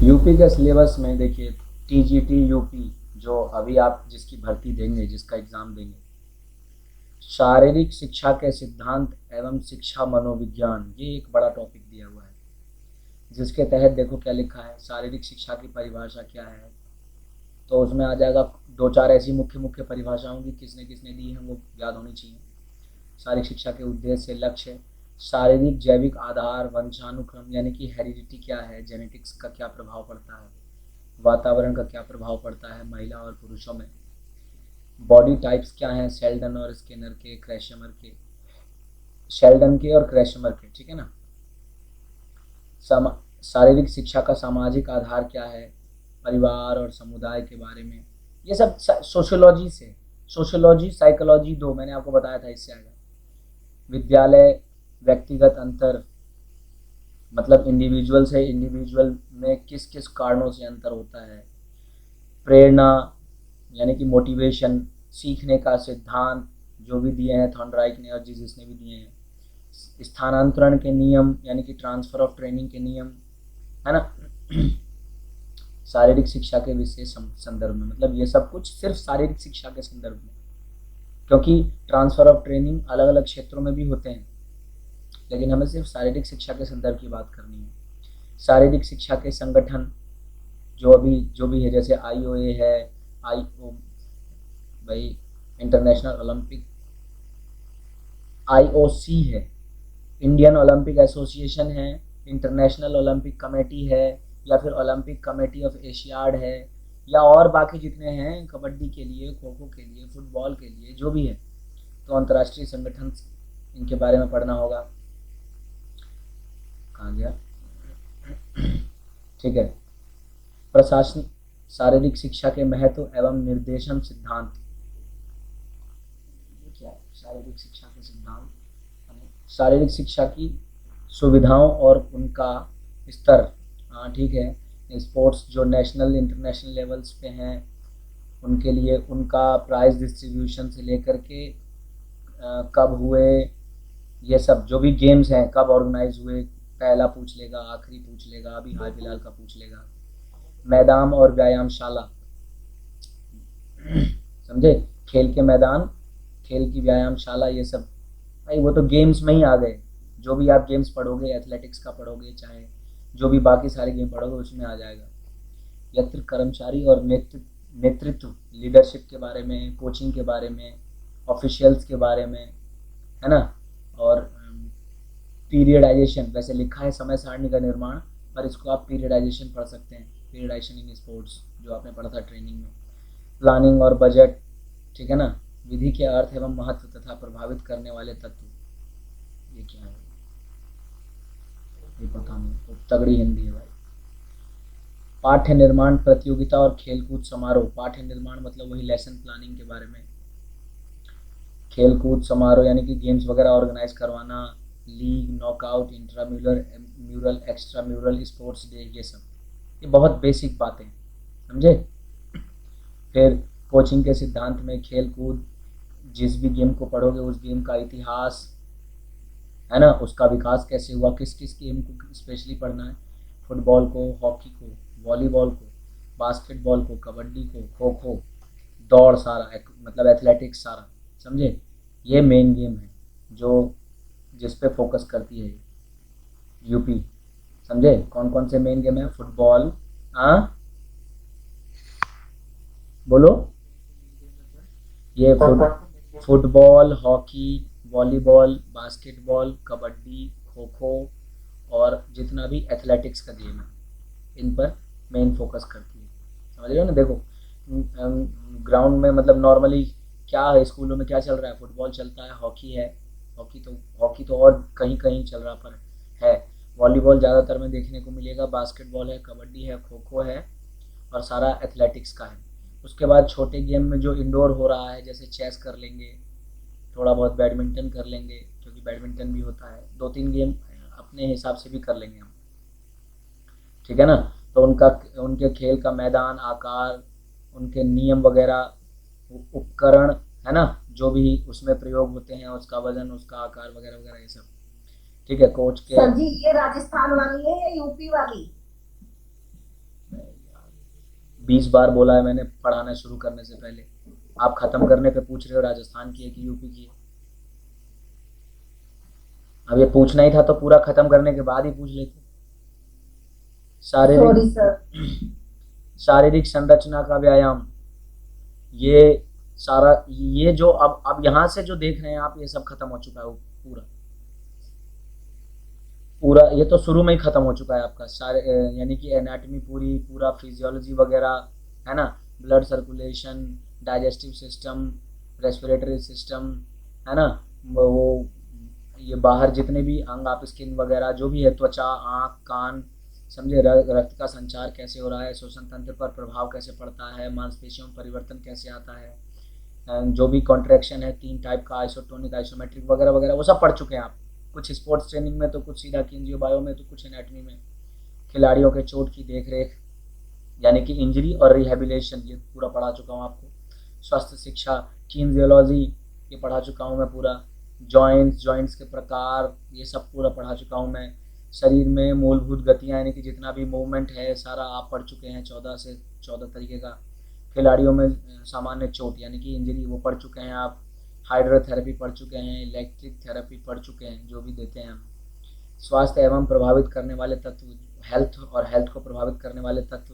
UP के syllabus में देखिए, टीजीटी यूपी जो अभी आप जिसकी भर्ती देंगे, जिसका एग्ज़ाम देंगे, शारीरिक शिक्षा के सिद्धांत एवं शिक्षा मनोविज्ञान, ये एक बड़ा टॉपिक दिया हुआ है। जिसके तहत देखो क्या लिखा है, शारीरिक शिक्षा की परिभाषा क्या है। तो उसमें आ जाएगा दो चार ऐसी मुख्य मुख्य परिभाषाओं की किसने किसने दी हैं वो याद होनी चाहिए। शारीरिक शिक्षा के उद्देश्य, लक्ष्य, शारीरिक जैविक आधार, वंशानुक्रम यानी कि हेरिडिटी क्या है, जेनेटिक्स का क्या प्रभाव पड़ता है, वातावरण का क्या प्रभाव पड़ता है महिला और पुरुषों में, बॉडी टाइप्स क्या हैं, शेल्डन और स्किनर के, क्रैशमर के, शेल्डन के और क्रैशमर के, ठीक है ना। शारीरिक शिक्षा का सामाजिक आधार क्या है, परिवार और समुदाय के बारे में, ये सब सोशियोलॉजी से, सोशियोलॉजी साइकोलॉजी दो मैंने आपको बताया था, इससे आएगा। विद्यालय, व्यक्तिगत अंतर, मतलब इंडिविजुअल से इंडिविजुअल में किस किस कारणों से अंतर होता है, प्रेरणा यानी कि मोटिवेशन, सीखने का सिद्धांत जो भी दिए हैं थॉर्नडाइक ने और जिसने भी दिए हैं, स्थानांतरण के नियम यानी कि ट्रांसफर ऑफ ट्रेनिंग के नियम, है ना। शारीरिक शिक्षा के विशेष संदर्भ में, मतलब ये सब कुछ सिर्फ शारीरिक शिक्षा के संदर्भ में, क्योंकि ट्रांसफर ऑफ ट्रेनिंग अलग अलग क्षेत्रों में भी होते हैं, लेकिन हमें सिर्फ शारीरिक शिक्षा के संदर्भ की बात करनी है। शारीरिक शिक्षा के संगठन जो भी है, जैसे आईओए है, आई ओ भाई इंटरनेशनल ओलंपिक, आईओसी है, इंडियन ओलंपिक एसोसिएशन है, इंटरनेशनल ओलंपिक कमेटी है, या फिर ओलंपिक कमेटी ऑफ एशियाड है, या और बाकी जितने हैं कबड्डी के लिए, खो खो के लिए, फुटबॉल के लिए, जो भी है, तो अंतर्राष्ट्रीय संगठन, इनके बारे में पढ़ना होगा। कहाँ गया, ठीक है। प्रशासन, शारीरिक शिक्षा के महत्व एवं निर्देशन सिद्धांत, क्या है शारीरिक शिक्षा के सिद्धांत, शारीरिक शिक्षा की सुविधाओं और उनका स्तर, हाँ ठीक है। स्पोर्ट्स जो नेशनल इंटरनेशनल लेवल्स पे हैं उनके लिए उनका प्राइज डिस्ट्रीब्यूशन से लेकर के कब हुए, ये सब जो भी गेम्स हैं कब ऑर्गेनाइज हुए, पहला पूछ लेगा, आखिरी पूछ लेगा, अभी हाल फिलहाल का पूछ लेगा। मैदान और व्यायामशाला, समझे, खेल के मैदान, खेल की व्यायामशाला, ये सब भाई वो तो गेम्स में ही आ गए। जो भी आप गेम्स पढ़ोगे, एथलेटिक्स का पढ़ोगे, चाहे जो भी बाकी सारे गेम पढ़ोगे उसमें आ जाएगा। यत्र कर्मचारी और नेतृत्व, लीडरशिप के बारे में, कोचिंग के बारे में, ऑफिशियल्स के बारे में, है ना। और पीरियडाइजेशन, वैसे लिखा है समय सारणी का निर्माण, पर इसको आप पीरियडाइजेशन पढ़ सकते हैं, पीरियडाइजेशन इन स्पोर्ट्स जो आपने पढ़ा था ट्रेनिंग में। प्लानिंग और बजट, ठीक है ना। विधि के अर्थ एवं महत्व तथा प्रभावित करने वाले तत्व, ये क्या है, ये पता नहीं, तो तगड़ी हिंदी है भाई। पाठ्य निर्माण प्रतियोगिता और खेलकूद समारोह, पाठ्य निर्माण मतलब वही लेसन प्लानिंग के बारे में, खेलकूद समारोह यानी कि गेम्स वगैरह ऑर्गेनाइज करवाना, league, knockout, intramural, mural, extra mural, sports day, ये सब, ये बहुत बेसिक बातें, समझे। फिर कोचिंग के सिद्धांत में खेल कूद, जिस भी गेम को पढ़ोगे उस गेम का इतिहास, है ना, उसका विकास कैसे हुआ, किस किस गेम को स्पेशली पढ़ना है, फुटबॉल को, हॉकी को, वॉलीबॉल को, बास्केटबॉल को, कबड्डी को, खो खो, दौड़ सारा, मतलब एथलेटिक्स सारा, समझे। ये मेन गेम है जो जिस पे फोकस करती है यूपी, समझे। कौन कौन से मेन गेम है, फुटबॉल, हाँ बोलो, ये football, hockey, volleyball, basketball, kabaddi, kho kho, और जितना भी एथलेटिक्स का गेम है इन पर मेन फोकस करती है, समझ रहे हो ना। देखो ग्राउंड में मतलब नॉर्मली क्या है, स्कूलों में क्या चल रहा है, फुटबॉल चलता है, हॉकी है, हॉकी तो और कहीं कहीं चल रहा पर है, वॉलीबॉल ज़्यादातर में देखने को मिलेगा, बास्केटबॉल है, कबड्डी है, खो खो है, और सारा एथलेटिक्स का है। उसके बाद छोटे गेम में जो इंडोर हो रहा है, जैसे चेस कर लेंगे, थोड़ा बहुत बैडमिंटन कर लेंगे, क्योंकि बैडमिंटन भी होता है, दो तीन गेम अपने हिसाब से भी कर लेंगे हम, ठीक है ना। तो उनका, उनके खेल का मैदान, आकार, उनके नियम वगैरह, उपकरण, है ना, जो भी उसमें प्रयोग होते हैं, उसका वजन, उसका आकार वगैरह वगैरह, ये सब, ठीक है। कोच के, सर जी ये राजस्थान वाली है या यूपी वाली? 20 बार बोला है मैंने पढ़ाना शुरू करने से पहले। आप खत्म करने पे पूछ रहे हो राजस्थान की है कि यूपी की है। अब ये पूछना ही था तो पूरा खत्म करने के बाद ही पूछ लेते। सॉरी शारीरिक सर। शारीरिक संरचना का व्यायाम, ये सारा, ये जो अब यहाँ से जो देख रहे हैं आप, ये सब खत्म हो चुका है वो पूरा पूरा। ये तो शुरू में ही खत्म हो चुका है आपका सारे, यानी कि एनाटॉमी पूरी, पूरा फिजियोलॉजी वगैरह, है ना, blood circulation, digestive system, respiratory system, है ना, वो ये बाहर जितने भी अंग, आप स्किन वगैरह जो भी है, त्वचा, आँख, कान, समझे, रक्त का संचार कैसे हो रहा है, श्वसन तंत्र पर प्रभाव कैसे पड़ता है, मांसपेशियों में परिवर्तन कैसे आता है, जो भी कॉन्ट्रैक्शन है 3 टाइप का, आइसोटोनिक, आइसोमेट्रिक वगैरह वगैरह, वो सब पढ़ चुके हैं आप। कुछ स्पोर्ट्स ट्रेनिंग में, तो कुछ सीधा किंजियो बायो में, तो कुछ एनाटॉमी में। खिलाड़ियों के चोट की देखरेख, यानी कि इंजरी और रिहेबिलिटेशन, ये पूरा पढ़ा चुका हूँ आपको। स्वास्थ्य शिक्षा, किन्जियोलॉजी, ये पढ़ा चुका हूँ मैं पूरा। जॉइंट्स के प्रकार, ये सब पूरा पढ़ा चुका हूँ मैं। शरीर में मूलभूत गतियाँ, यानी कि जितना भी मूवमेंट है सारा आप पढ़ चुके हैं, 14 से 14 तरीके का। खिलाड़ियों में सामान्य चोट यानी कि इंजरी, वो पढ़ चुके हैं आप। हाइड्रोथेरेपी पढ़ चुके हैं, इलेक्ट्रिक थेरेपी पढ़ चुके हैं, जो भी देते हैं हम। स्वास्थ्य एवं प्रभावित करने वाले तत्व, हेल्थ और हेल्थ को प्रभावित करने वाले तत्व,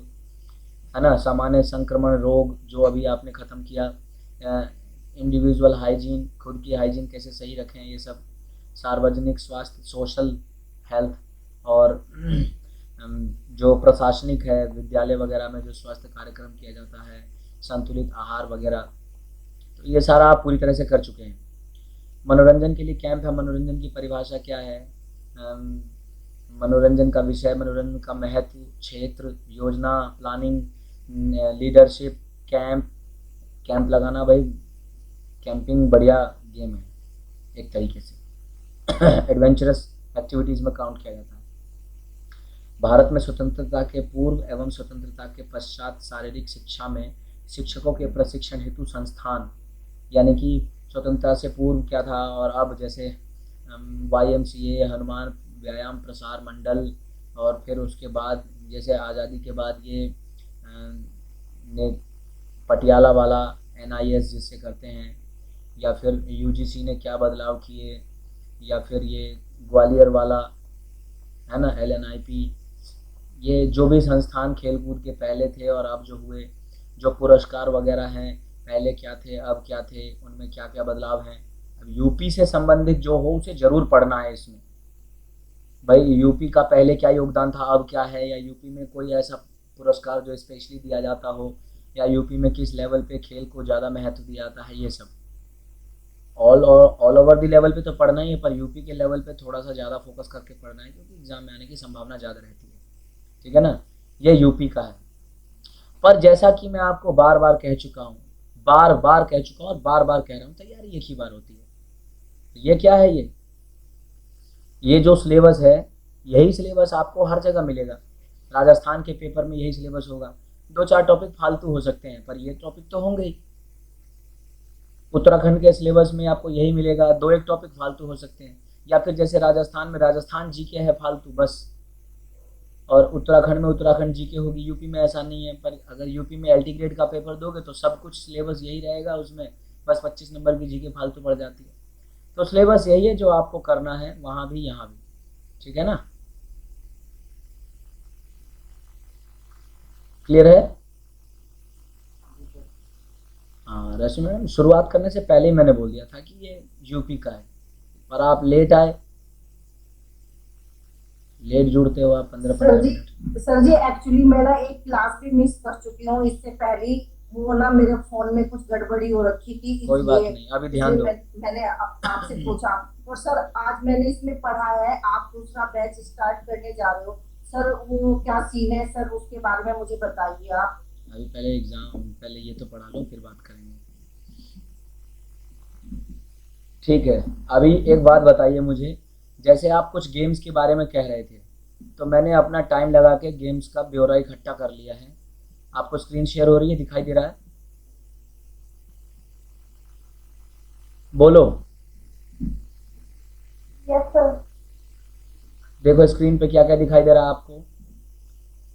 है ना, सामान्य संक्रमण रोग, जो अभी आपने ख़त्म किया। इंडिविजुअल हाइजीन, खुद की हाइजीन कैसे सही रखें, ये सब। सार्वजनिक स्वास्थ्य, सोशल हेल्थ, और जो प्रशासनिक है, विद्यालय वगैरह में जो स्वास्थ्य कार्यक्रम किया जाता है, संतुलित आहार वगैरह, तो ये सारा आप पूरी तरह से कर चुके हैं। मनोरंजन के लिए कैंप है। मनोरंजन की परिभाषा क्या है? मनोरंजन का विषय, मनोरंजन का महत्व, क्षेत्र, योजना, प्लानिंग, लीडरशिप, कैंप। कैंप लगाना भाई, कैंपिंग बढ़िया गेम है एक तरीके से। एडवेंचरस एक्टिविटीज़ में काउंट किया जाता है। भारत में स्वतंत्रता के पूर्व एवं स्वतंत्रता के पश्चात शारीरिक शिक्षा में शिक्षकों के प्रशिक्षण हेतु संस्थान, यानी कि स्वतंत्रता से पूर्व क्या था और अब, जैसे YMCA, हनुमान व्यायाम प्रसार मंडल, और फिर उसके बाद जैसे आज़ादी के बाद ये ने पटियाला वाला NIS जिससे करते हैं, या फिर UGC ने क्या बदलाव किए, या फिर ये ग्वालियर वाला, है ना, LNIP। ये जो भी संस्थान खेलकूद के पहले थे और अब जो हुए, जो पुरस्कार वगैरह हैं, पहले क्या थे अब क्या थे, उनमें क्या क्या बदलाव हैं। अब यूपी से संबंधित जो हो उसे ज़रूर पढ़ना है इसमें। भाई यूपी का पहले क्या योगदान था, अब क्या है, या यूपी में कोई ऐसा पुरस्कार जो स्पेशली दिया जाता हो, या यूपी में किस लेवल पे खेल को ज़्यादा महत्व दिया जाता है, ये सब ऑल ओवर द लेवल पे तो पढ़ना ही है, पर यूपी के लेवल पे थोड़ा सा ज़्यादा फोकस करके पढ़ना है, क्योंकि एग्ज़ाम में आने की संभावना ज़्यादा रहती है। ठीक है ना, ये यूपी का है। पर जैसा कि मैं आपको बार बार कह चुका हूँ, बार बार कह चुका हूँ और बार बार कह रहा हूँ, तैयारी एक ही बार होती है। ये क्या है, ये जो सिलेबस है, यही सिलेबस आपको हर जगह मिलेगा। राजस्थान के पेपर में यही सिलेबस होगा। 2-4 टॉपिक फालतू हो सकते हैं, पर ये टॉपिक तो होंगे ही। उत्तराखंड के सिलेबस में आपको यही मिलेगा। 2-1 टॉपिक फालतू हो सकते हैं, या फिर जैसे राजस्थान में राजस्थान जीके है फालतू बस, और उत्तराखंड में उत्तराखंड जीके होगी। यूपी में ऐसा नहीं है, पर अगर यूपी में LT ग्रेड का पेपर दोगे तो सब कुछ सिलेबस यही रहेगा, उसमें बस 25 नंबर की जीके फालतू पड़ जाती है। तो सिलेबस यही है जो आपको करना है, वहाँ भी यहाँ भी। ठीक है ना, क्लियर है? हाँ रश्मि मैडम, शुरुआत करने से पहले ही मैंने बोल दिया था कि ये यूपी का है, पर आप लेट आए, लेट जुड़ते हो आप 15-15 मिनट। सर जी एक्चुअली मैं ना एक क्लास भी मिस कर चुकी हूँ इससे पहले। वो ना मेरे फोन में कुछ गड़बड़ी हो रखी थी, कोई बात इसलिए नहीं, अभी ध्यान दो। मैंने आपसे पूछा। और सर आज मैंने इसमें पढ़ा है, आप दूसरा बैच स्टार्ट करने जा रहे हो सर, वो क्या सीन है सर, उसके बारे में मुझे बताइए आप। अभी पहले एग्जाम, पहले ये तो पढ़ा लो फिर बात करेंगे। ठीक है, अभी एक बात बताइए मुझे, जैसे आप कुछ गेम्स के बारे में कह रहे थे, तो मैंने अपना टाइम लगा के गेम्स का ब्यौरा इकट्ठा कर लिया है। आपको स्क्रीन शेयर हो रही है, दिखाई दे रहा है? बोलो। Yes sir. देखो स्क्रीन पे क्या क्या दिखाई दे रहा है आपको।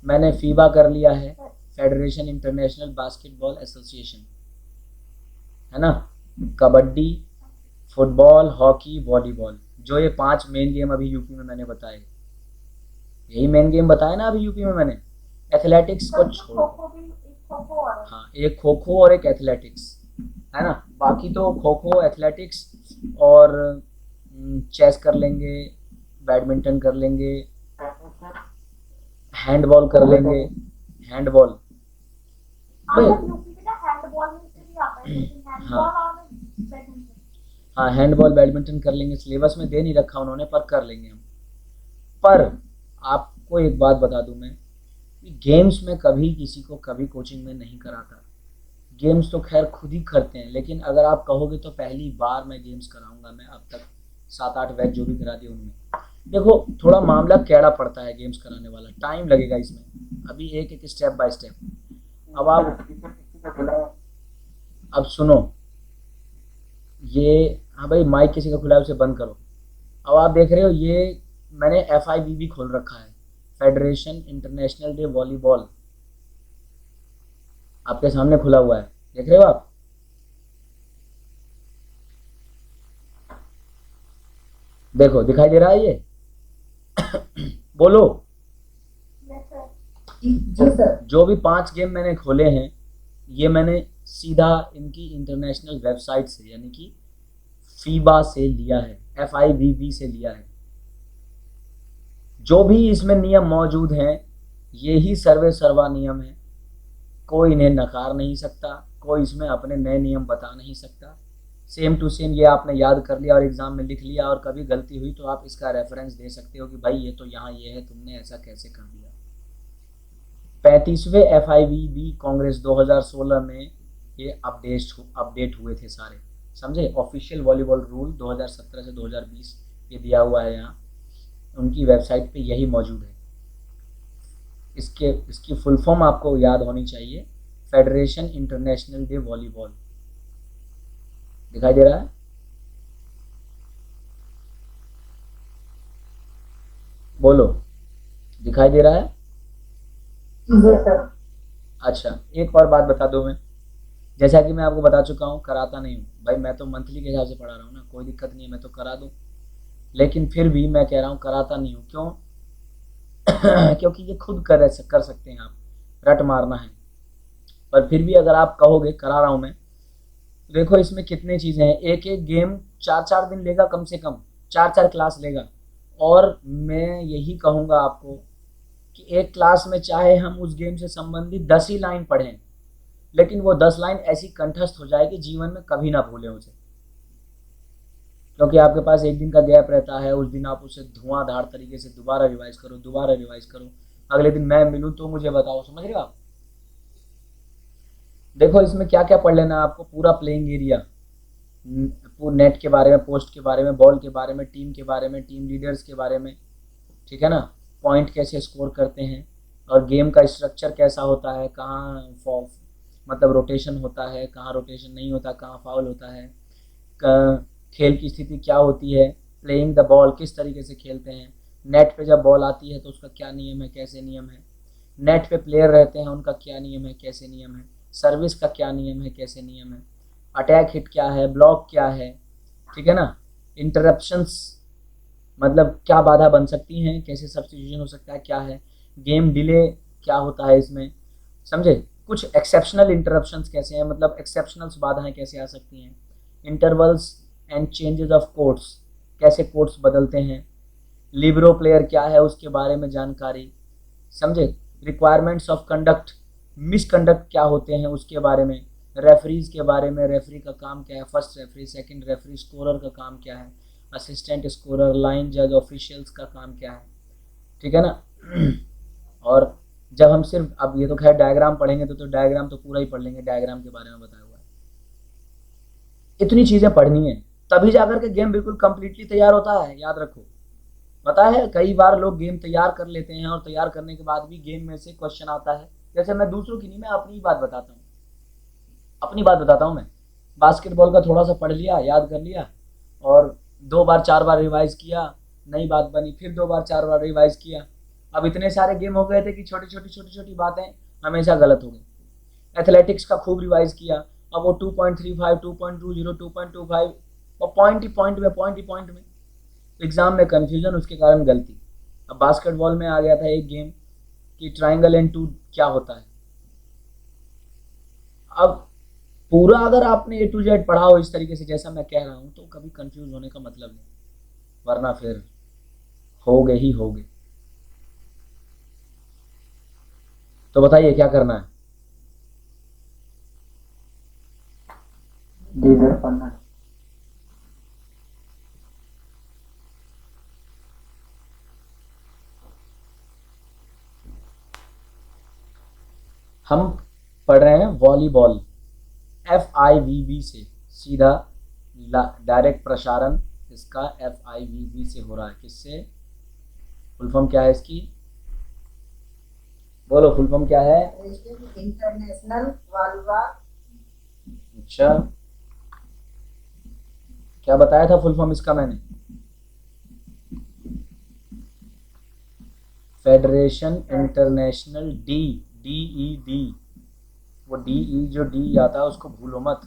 मैंने फीबा कर लिया है, फेडरेशन इंटरनेशनल बास्केटबॉल एसोसिएशन, है ना। कबड्डी, फुटबॉल, हॉकी, वॉलीबॉल, जो ये 5 मेन गेम अभी यूपी में मैंने बताए, यही मेन गेम बताया ना अभी यूपी में मैंने। एथलेटिक्स को छोड़, हाँ एक खो खो और एक एथलेटिक्स, है ना। बाकी तो खो खो, एथलेटिक्स और चेस कर लेंगे, बैडमिंटन कर लेंगे, हैंडबॉल कर लेंगे, हैंडबॉल। भाई हाँ हैंडबॉल बैडमिंटन कर लेंगे, सिलेबस में दे नहीं रखा उन्होंने पर कर लेंगे हम। पर आपको एक बात बता दूं मैं कि गेम्स में कभी किसी को कभी कोचिंग में नहीं कराता। गेम्स तो खैर खुद ही करते हैं, लेकिन अगर आप कहोगे तो पहली बार मैं गेम्स कराऊंगा। मैं अब तक 7-8 बैच जो भी करा दिए उनमें, देखो थोड़ा मामला कैड़ा पड़ता है गेम्स कराने वाला, टाइम लगेगा इसमें, अभी एक एक स्टेप बाय स्टेप। अब आप अब सुनो, ये हाँ भाई माइक किसी का खुला है उसे बंद करो। अब आप देख रहे हो ये मैंने FIVB खोल रखा है, फेडरेशन इंटरनेशनल डे वॉलीबॉल, आपके सामने खुला हुआ है, देख रहे हो आप। देखो दिखाई दे रहा है ये बोलो। जी सर। जो भी 5 गेम मैंने खोले हैं ये मैंने सीधा इनकी इंटरनेशनल वेबसाइट से यानी कि फीबा से लिया है, FIVB से लिया है। जो भी इसमें नियम मौजूद हैं ये ही सर्वे सर्वा नियम है, कोई इन्हें नकार नहीं सकता, कोई इसमें अपने नए नियम बता नहीं सकता। सेम टू सेम ये आपने याद कर लिया और एग्जाम में लिख लिया, और कभी गलती हुई तो आप इसका रेफरेंस दे सकते हो कि भाई ये तो यहाँ ये है, तुमने ऐसा कैसे कर दिया। 35वें FIVB कांग्रेस 2016 में ये अपडेट हुए थे सारे, समझे। ऑफिशियल वॉलीबॉल रूल 2017 से 2020 ये दिया हुआ है यहाँ, उनकी वेबसाइट पे यही मौजूद है। इसकी फुल फॉर्म आपको याद होनी चाहिए, फेडरेशन इंटरनेशनल डे वॉलीबॉल। दिखाई दे रहा है, बोलो दिखाई दे रहा है। अच्छा एक और बात बता दो मैं, जैसा कि मैं आपको बता चुका हूँ कराता नहीं हूँ भाई, मैं तो मंथली के हिसाब से पढ़ा रहा हूँ ना, कोई दिक्कत नहीं है, मैं तो करा दूँ। लेकिन फिर भी मैं कह रहा हूँ कराता नहीं हूँ, क्यों क्योंकि ये खुद कर सकते हैं आप, रट मारना है। पर फिर भी अगर आप कहोगे करा रहा हूँ मैं, देखो इसमें कितनी चीज़ें हैं, एक एक गेम 4-4 दिन लेगा, कम से कम 4-4 क्लास लेगा। और मैं यही कहूँगा आपको कि एक क्लास में चाहे हम उस गेम से संबंधित 10 ही लाइन पढ़ें, लेकिन वो 10 लाइन ऐसी कंठस्थ हो जाए कि जीवन में कभी ना भूलें उसे, क्योंकि आपके पास एक दिन का गैप रहता है, उस दिन आप उसे धुआंधार तरीके से दोबारा रिवाइज करो, अगले दिन मैं मिलूँ तो मुझे बताओ, समझ रहे हो आप। देखो इसमें क्या क्या पढ़ लेना है आपको, पूरा प्लेइंग एरिया, नेट के बारे में, पोस्ट के बारे में, बॉल के बारे में, टीम के बारे में, टीम लीडर्स के बारे में, ठीक है ना, पॉइंट कैसे स्कोर करते हैं, और गेम का स्ट्रक्चर कैसा होता है, कहाँ मतलब रोटेशन होता है, कहाँ रोटेशन नहीं होता, कहाँ फाउल होता है, खेल की स्थिति क्या होती है, प्लेइंग द बॉल किस तरीके से खेलते हैं, नेट पे जब बॉल आती है तो उसका क्या नियम है, कैसे नियम है, नेट पे प्लेयर रहते हैं उनका क्या नियम है, कैसे नियम है, सर्विस का क्या नियम है, कैसे नियम है, अटैक हिट क्या है, ब्लॉक क्या है, ठीक है ना, इंटरप्शंस मतलब क्या बाधा बन सकती हैं, कैसे सब्स्टिट्यूशन हो सकता है, क्या है, गेम डिले क्या होता है इसमें, समझे। कुछ एक्सेप्शनल इंटरप्शंस कैसे हैं, मतलब एक्सेप्शनल्स बाधाएं कैसे आ सकती हैं, intervals and changes of courts, कैसे कोर्ट्स बदलते हैं, लिबरो प्लेयर क्या है उसके बारे में जानकारी, समझे, रिक्वायरमेंट्स ऑफ कंडक्ट, मिसकंडक्ट क्या होते हैं उसके बारे में, रेफरीज के बारे में, रेफरी का काम क्या है, first referee, second referee, scorer का काम क्या है, असिस्टेंट स्कोरर, लाइन जज, ऑफिशियल्स का काम क्या है, ठीक है ना। और जब हम सिर्फ, अब ये तो खैर डायग्राम पढ़ेंगे तो डायग्राम तो पूरा ही पढ़ लेंगे, डायग्राम के बारे में बताया हुआ है, इतनी चीज़ें पढ़नी है तभी जाकर के गेम बिल्कुल कंप्लीटली तैयार होता है, याद रखो। पता है कई बार लोग गेम तैयार कर लेते हैं और तैयार करने के बाद भी गेम में से क्वेश्चन आता है, जैसे मैं दूसरों की नहीं, मैं अपनी बात बताता हूँ, मैं बास्केटबॉल का थोड़ा सा पढ़ लिया, याद कर लिया, और 2 बार 4 बार रिवाइज किया, नई बात बनी, फिर 2 बार 4 बार रिवाइज किया। अब इतने सारे गेम हो गए थे कि छोटी छोटी बातें हमेशा गलत हो गए। एथलेटिक्स का खूब रिवाइज किया, अब वो 2.35, 2.20, 2.25 और पॉइंट में एग्जाम में कंफ्यूजन, उसके कारण गलती। अब बास्केटबॉल में आ गया था एक गेम कि ट्राइंगल एंड टू क्या होता है। अब पूरा अगर आपने ए टू जेड पढ़ा हो इस तरीके से जैसा मैं कह रहा हूं तो कभी कंफ्यूज होने का मतलब नहीं, वरना फिर हो गए ही हो गए। तो बताइए क्या करना है। जी सर पढ़ना है। हम पढ़ रहे हैं वॉलीबॉल, FIVB से सीधा डायरेक्ट प्रसारण इसका FIVB से हो रहा है। किससे? फुल फॉर्म क्या है इसकी? बोलो फुल फॉर्म क्या है? International volleyball. अच्छा, क्या बताया था फुल फॉर्म इसका मैंने? Federation international DED। वो DE जो D आता है उसको भूलो मत।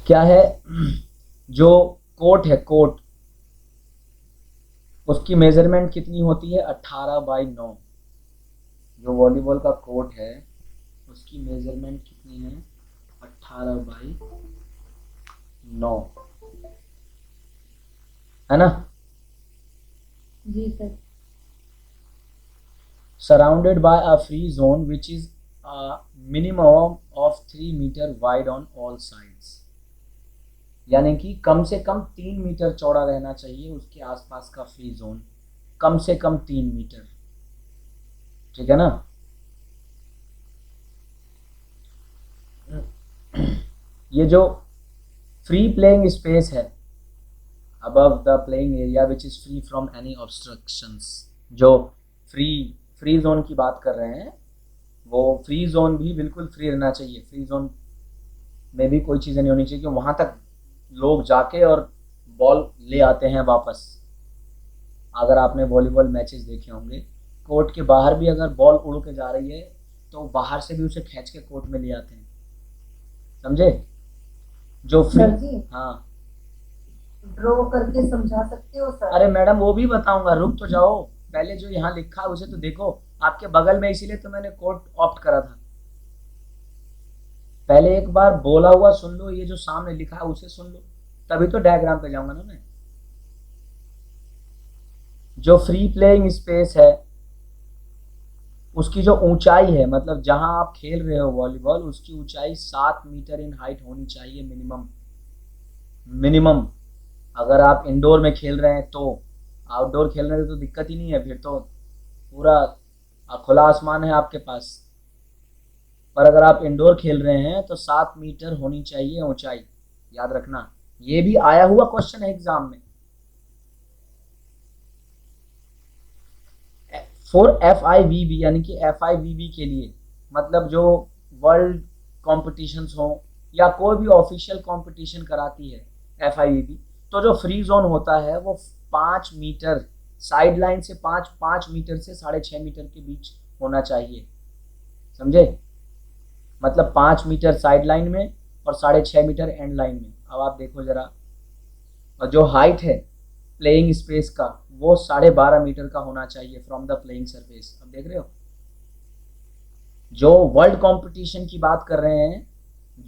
क्या है? जो कोर्ट है, कोर्ट, उसकी मेजरमेंट कितनी होती है? 18/9। जो वॉलीबॉल का कोर्ट है उसकी मेजरमेंट कितनी है? 18/9, है ना? जी sir. Surrounded by a free zone which is a minimum of 3 meter wide on all sides। यानी कि कम से कम 3 मीटर चौड़ा रहना चाहिए उसके आसपास का फ्री जोन, कम से कम 3 मीटर। ठीक है ना? ये जो फ्री प्लेइंग स्पेस है above the playing area which is free from any obstructions, जो फ्री जोन की बात कर रहे हैं वो फ्री जोन भी बिल्कुल फ्री रहना चाहिए। फ्री जोन में भी कोई चीज़ें नहीं होनी चाहिए कि वहाँ तक लोग जाके और बॉल ले आते हैं वापस। अगर आपने वॉलीबॉल मैचेस देखे होंगे, कोर्ट के बाहर भी अगर बॉल उड़ के जा रही है तो बाहर से भी उसे खींच के कोर्ट में ले आते हैं, समझे? जो फ्री, सर जी हाँ। ड्रॉ करके समझा सकते हो सर? अरे मैडम वो भी बताऊंगा, रुक तो जाओ, पहले जो यहाँ लिखा है उसे तो देखो, आपके बगल में, इसीलिए तो मैंने कोर्ट ऑप्ट करा था। पहले एक बार बोला हुआ सुन लो, ये जो सामने लिखा है उसे सुन लो, तभी तो डायग्राम पे जाऊंगा ना मैं। जो फ्री प्लेइंग स्पेस है उसकी जो ऊंचाई है, मतलब जहां आप खेल रहे हो वॉलीबॉल, उसकी ऊंचाई 7 मीटर इन हाइट होनी चाहिए मिनिमम। मिनिमम। अगर आप इंडोर में खेल रहे हैं तो, आउटडोर खेलने में तो दिक्कत ही नहीं है, फिर तो पूरा खुला आसमान है आपके पास। पर अगर आप इंडोर खेल रहे हैं तो 7 मीटर होनी चाहिए ऊंचाई, याद रखना। ये भी आया हुआ क्वेश्चन है एग्जाम में। फॉर FIVB, यानी कि FIVB के लिए, मतलब जो वर्ल्ड कॉम्पिटिशन्स हो या कोई भी ऑफिशियल कॉम्पिटिशन कराती है FIVB, तो जो फ्री जोन होता है वो 5 मीटर, साइड लाइन से 5 मीटर से 6.5 मीटर के बीच होना चाहिए, समझे? मतलब 5 मीटर साइड लाइन में और 6.5 मीटर एंड लाइन में। अब आप देखो जरा, और जो हाइट है प्लेइंग स्पेस का वो 12.5 मीटर का होना चाहिए फ्रॉम द प्लेइंग सरफेस। अब देख रहे हो, जो वर्ल्ड कंपटीशन की बात कर रहे हैं,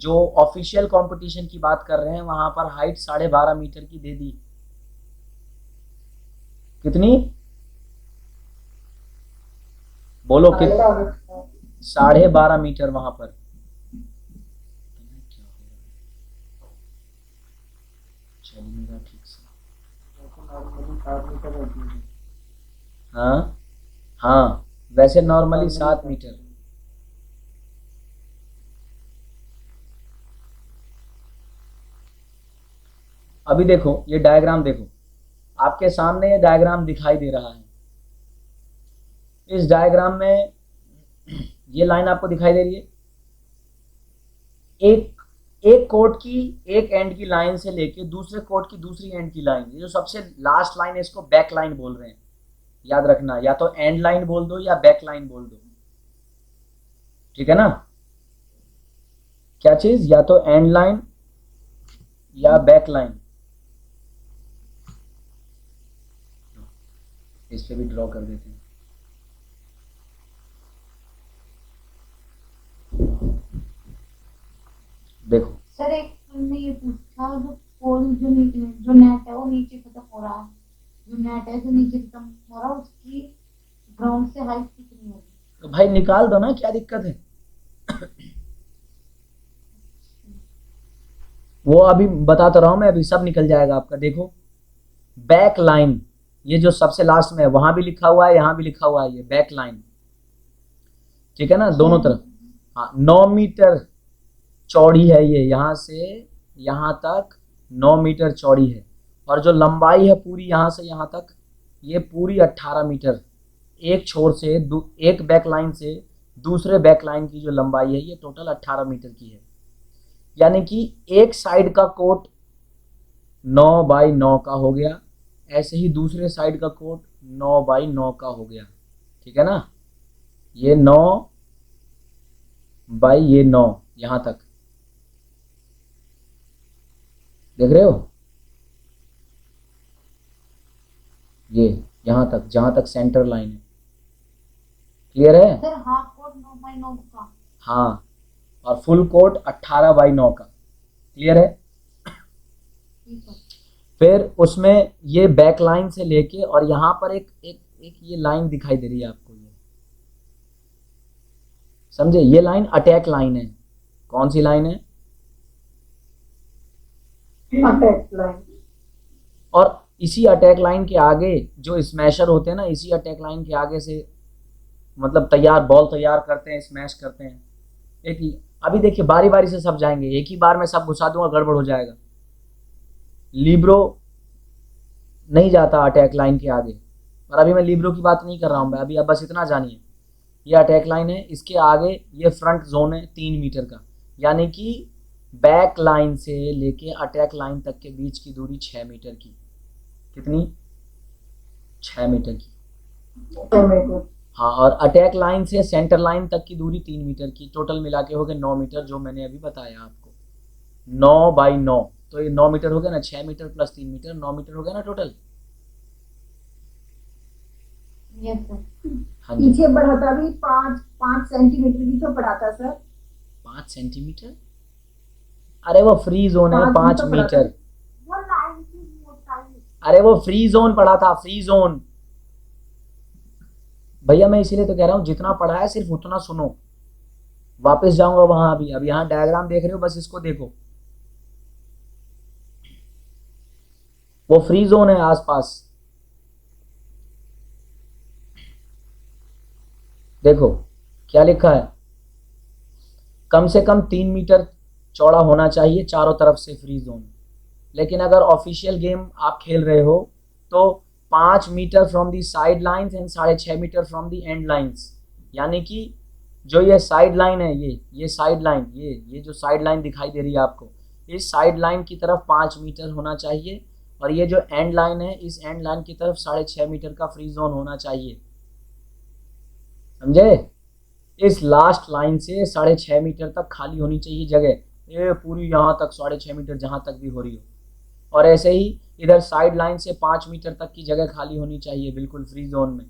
जो ऑफिशियल कंपटीशन की बात कर रहे हैं, वहां पर हाइट 12.5 मीटर की दे दी। कितनी? बोलो कि 12.5 मीटर वहां पर। चलिएगा ठीक से। नॉर्मली 7 मीटर होती है। हाँ हाँ, वैसे नॉर्मली 7 मीटर। अभी देखो ये डायग्राम देखो, आपके सामने ये डायग्राम दिखाई दे रहा है। इस डायग्राम में ये लाइन आपको दिखाई दे रही है, एक एक कोर्ट की एक एंड की लाइन से लेके दूसरे कोर्ट की दूसरी एंड की लाइन, ये जो सबसे लास्ट लाइन है इसको बैक लाइन बोल रहे हैं। याद रखना, या तो एंड लाइन बोल दो या बैक लाइन बोल दो, ठीक है ना। क्या चीज, या तो एंड लाइन या बैक लाइन। इस पे भी ड्रॉ कर देते हैं। देखो सर एक मैंने ये पूछा, जो पोल जो नेट है वो नीचे खत्म हो रहा है, जो नेट है जो नीचे खत्म हो रहा है उसकी ग्राउंड से हाइट कितनी होगी? तो भाई निकाल दो ना, क्या दिक्कत है। वो अभी बता तो रहा हूं मैं, अभी सब निकल जाएगा आपका। देखो बैक लाइन, ये जो सबसे लास्ट में है वहां भी लिखा हुआ है, यहां भी लिखा हुआ है, ये बैक लाइन, ठीक है ना, दोनों तरफ। हाँ 9 मीटर चौड़ी है ये, यहाँ से यहाँ तक 9 मीटर चौड़ी है, और जो लंबाई है पूरी यहाँ से यहाँ तक, ये पूरी 18 मीटर। एक छोर से एक बैक लाइन से दूसरे बैक लाइन की जो लंबाई है ये टोटल 18 मीटर की है। यानी कि एक साइड का कोट 9 बाई 9 का हो गया, ऐसे ही दूसरे साइड का कोट 9 बाई 9 का हो गया, ठीक है ना। ये 9 बाई ये 9 यहां तक, देख रहे हो, ये यहां तक, जहां तक सेंटर लाइन है। क्लियर है? सर हाफ कोट 9 बाई 9 का। हाँ, और फुल कोट 18 बाई 9 का। क्लियर है? ठीक है। फिर उसमें ये बैक लाइन से लेके, और यहाँ पर एक ये लाइन दिखाई दे रही है आपको, ये समझे, ये लाइन अटैक लाइन है। कौन सी लाइन है? Attack line. और इसी अटैक लाइन के आगे जो स्मैशर होते हैं ना, इसी अटैक लाइन के आगे से मतलब बॉल तैयार करते हैं, स्मैश करते हैं। एक ही, अभी देखिए बारी बारी से सब जाएंगे, एक ही बार में सब घुसा दूंगा गड़बड़ हो जाएगा। लिब्रो नहीं जाता अटैक लाइन के आगे, पर अभी मैं लिब्रो की बात नहीं कर रहा हूँ मैं अभी, अब बस इतना जानिए, ये अटैक लाइन है, इसके आगे ये फ्रंट जोन है 3 मीटर का। यानी कि बैक लाइन से लेके अटैक लाइन तक के बीच की दूरी 6 मीटर की। कितनी? 6 मीटर की। हाँ, और अटैक लाइन से सेंटर लाइन तक की दूरी 3 मीटर की। टोटल मिला के हो गए 9 मीटर, जो मैंने अभी बताया आपको, 9 बाई 9। तो ये 9 मीटर हो गया ना, 6 मीटर प्लस 3 मीटर, 9 मीटर हो गया ना टोटल। Yes sir. हाँ जी, पीछे बढ़ाता भी 5 सेंटीमीटर भी तो बढ़ाता सर। 5 सेंटीमीटर? अरे वो फ्री जोन है, 5 तो बढ़ाता। मीटर। वो लाइन की मोटाई। अरे वो फ्री जोन पढ़ा था, फ्री जोन। भैया मैं इसीलिए तो कह रहा हूँ, जितना पढ़ा है सिर्फ उतना सुनो। वापस जाऊंगा वहां, अभी अब यहाँ डायग्राम देख रहे हो, बस इसको देखो, वो फ्री जोन है आसपास। देखो क्या लिखा है, कम से कम 3 मीटर चौड़ा होना चाहिए चारों तरफ से फ्री जोन। लेकिन अगर ऑफिशियल गेम आप खेल रहे हो तो 5 metre from the side lines and 6.5 metre from the end lines. यानी कि जो ये साइड लाइन है, ये साइड लाइन, ये जो साइड लाइन दिखाई दे रही है आपको, इस साइड लाइन की तरफ 5 मीटर होना चाहिए, और ये जो एंड लाइन है, इस एंड लाइन की तरफ 6.5 मीटर का फ्री जोन होना चाहिए। समझे? इस लास्ट लाइन से 6.5 मीटर तक खाली होनी चाहिए जगह, ये पूरी यहाँ तक 6.5 मीटर जहाँ तक भी हो रही हो। और ऐसे ही इधर साइड लाइन से 5 मीटर तक की जगह खाली होनी चाहिए बिल्कुल फ्री जोन में।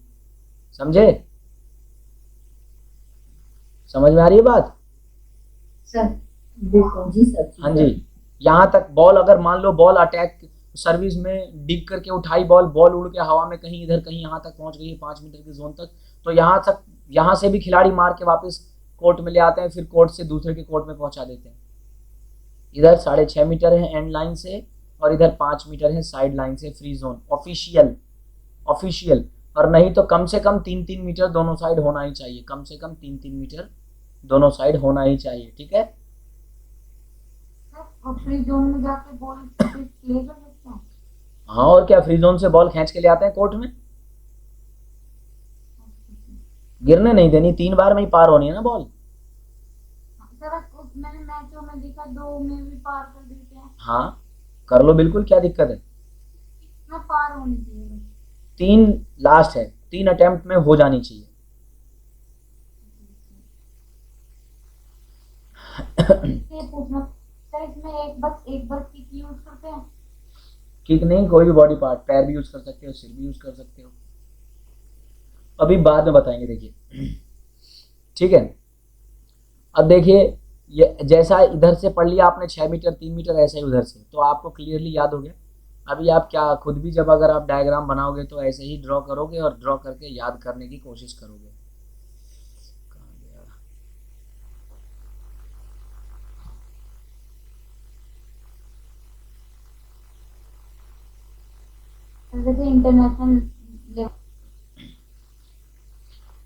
समझे? समझ में आ रही है बात? सर देखो जी सर। हाँ जी, यहाँ तक बॉल, अगर मान लो बॉल अटैक सर्विस में डिग करके उठाई बॉल, बॉल उड़ के हवा में कहीं इधर कहीं यहाँ तक पहुंच गई है 5 मीटर की जोन तक, तो यहाँ तक, यहाँ से भी खिलाड़ी मार के वापस कोर्ट में ले आते हैं, फिर कोर्ट से दूसरे के कोर्ट में पहुंचा देते हैं। इधर 6.5 मीटर है एंड लाइन से, और इधर 5 मीटर है साइड लाइन से फ्री जोन। ऑफिशियल, और नहीं तो कम से कम 3-3 मीटर दोनों साइड होना ही चाहिए, कम से कम 3-3 मीटर दोनों साइड होना ही चाहिए। ठीक है? और फ्री जोन में जाके बॉल प्ले कर सकते हैं? हाँ, और क्या, फ्री जोन से बॉल खींच के ले आते हैं कोर्ट में। गिरने नहीं देनी, 3 बार में ही पार होनी है ना बॉल। सर मैंने मैचों में देखा 2 में भी पार कर देते हैं। हाँ कर लो बिल्कुल, क्या दिक्कत है। मैं पार होनी चाहिए। 3 लास्ट है, 3 अटेम्प्ट में हो जानी चाहिए। ये पूछना सर, इसमें एक बार किक यूज करते हैं? किक नहीं, कोई भी बॉडी पार्ट, पैर भी यूज कर सकते हो, सिर भी यूज कर सकते हो, अभी बाद में बताएंगे, देखिए। ठीक है, अब देखिए, ये जैसा इधर से पढ़ लिया आपने 6 मीटर 3 मीटर, ऐसा ही उधर से, तो आपको क्लियरली याद हो गया। अभी आप क्या खुद भी जब अगर आप डायग्राम बनाओगे तो ऐसे ही ड्रॉ करोगे और ड्रॉ करके याद करने की कोशिश करोगे। कहाँ गया? जैसे इंटरनेशनल लेवल।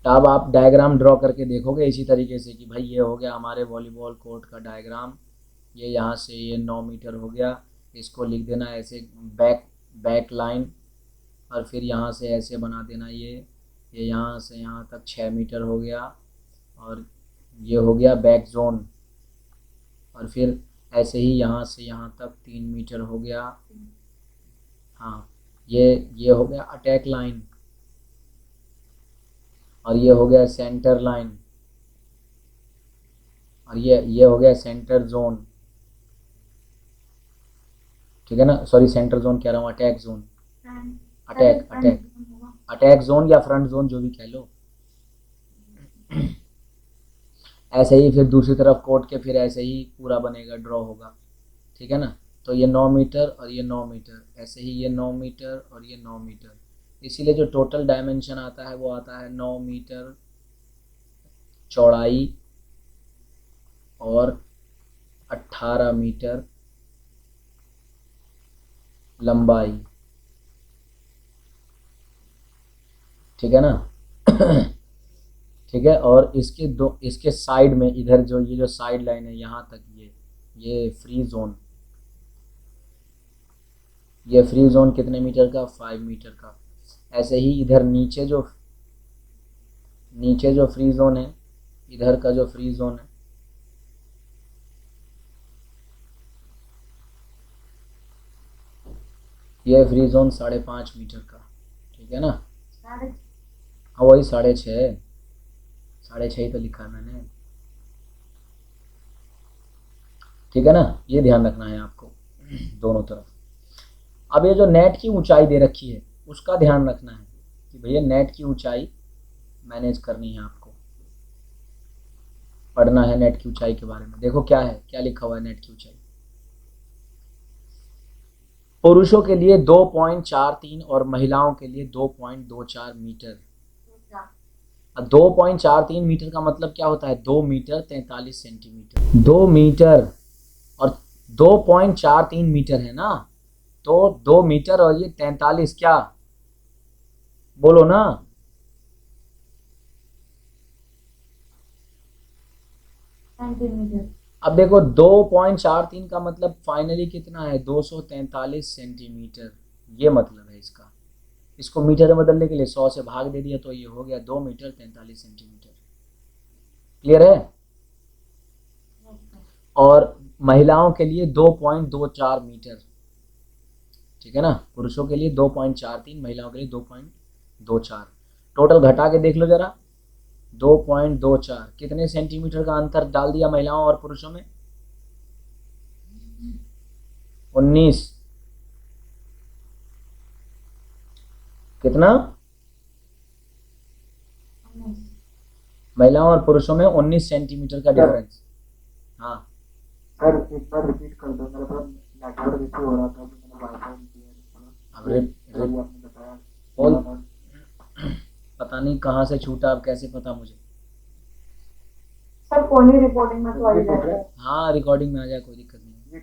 अब आप डायग्राम ड्रॉ करके देखोगे इसी तरीके से कि भाई ये हो गया हमारे वॉलीबॉल कोर्ट का डायग्राम, ये यहाँ से ये 9 मीटर हो गया, इसको लिख देना ऐसे बैक लाइन, और फिर यहाँ से ऐसे बना देना ये यहाँ से यहाँ तक 6 मीटर हो गया, और ये हो गया बैक जोन, और फिर ऐसे ही यहाँ से यहाँ तक 3 मीटर हो गया। हाँ, ये हो गया अटैक लाइन, और ये हो गया सेंटर लाइन, और ये हो गया सेंटर जोन। ठीक है ना, सॉरी सेंटर जोन कह रहा हूँ, अटैक जोन, अटैक जोन या फ्रंट जोन जो भी कह लो। ऐसे ही फिर दूसरी तरफ कोर्ट के फिर ऐसे ही पूरा बनेगा, ड्रॉ होगा। ठीक है ना, तो ये 9 मीटर और ये 9 मीटर, ऐसे ही ये 9 मीटर और ये 9 मीटर, इसीलिए जो टोटल डायमेंशन आता है वो आता है 9 मीटर चौड़ाई और 18 मीटर लंबाई। ठीक है ना। ठीक है, और इसके साइड में इधर जो ये जो साइड लाइन है यहाँ तक, ये फ्री जोन, ये फ्री जोन कितने मीटर का? 5 मीटर का। ऐसे ही इधर नीचे जो फ्री जोन है, इधर का जो फ्री जोन है, ये फ्री जोन 5.5 मीटर का। ठीक है ना, हाँ वही 6.5 ही तो लिखा है मैंने। ठीक है ना, ये ध्यान रखना है आपको दोनों तरफ। अब ये जो नेट की ऊंचाई दे रखी है उसका ध्यान रखना है कि भैया नेट की ऊंचाई मैनेज करनी है, आपको पढ़ना है नेट की ऊंचाई के बारे में। देखो क्या है, क्या लिखा हुआ है नेट की ऊंचाई। पुरुषों के लिए 2.43 और महिलाओं के लिए 2.24 मीटर। 2.43 मीटर का मतलब क्या होता है? 2 मीटर 43 सेंटीमीटर। 2 मीटर और 2.43 मीटर है ना, तो 2 मीटर और ये 43, क्या बोलो ना, सेंटीमीटर। अब देखो 2.43 का मतलब फाइनली कितना है? 243 सेंटीमीटर, ये मतलब है इसका। इसको मीटर में बदलने के लिए 100 से भाग दे दिया तो ये हो गया 2 मीटर 43 सेंटीमीटर। क्लियर है? और महिलाओं के लिए 2.24 मीटर। ठीक है ना, पुरुषों के लिए 2.43, महिलाओं के लिए 2.24। टोटल घटा के देख लो जरा, 2.24 कितने सेंटीमीटर का अंतर डाल दिया महिलाओं और पुरुषों में? 19। कितना? महिलाओं और पुरुषों में 19 सेंटीमीटर का डिफरेंस। हाँ सर एक बार रिपीट कर दो, मेरे पास नेटवर्क इशू हो रहा था, तो मैंने वाईफाई किया। अब आपने बताया बोल, पता नहीं कहाँ से छूटा, अब कैसे पता मुझे? सर कोई नहीं, रिकॉर्डिंग में तो आ ही जाता है। हाँ रिकॉर्डिंग में आ जाए, कोई दिक्कत नहीं,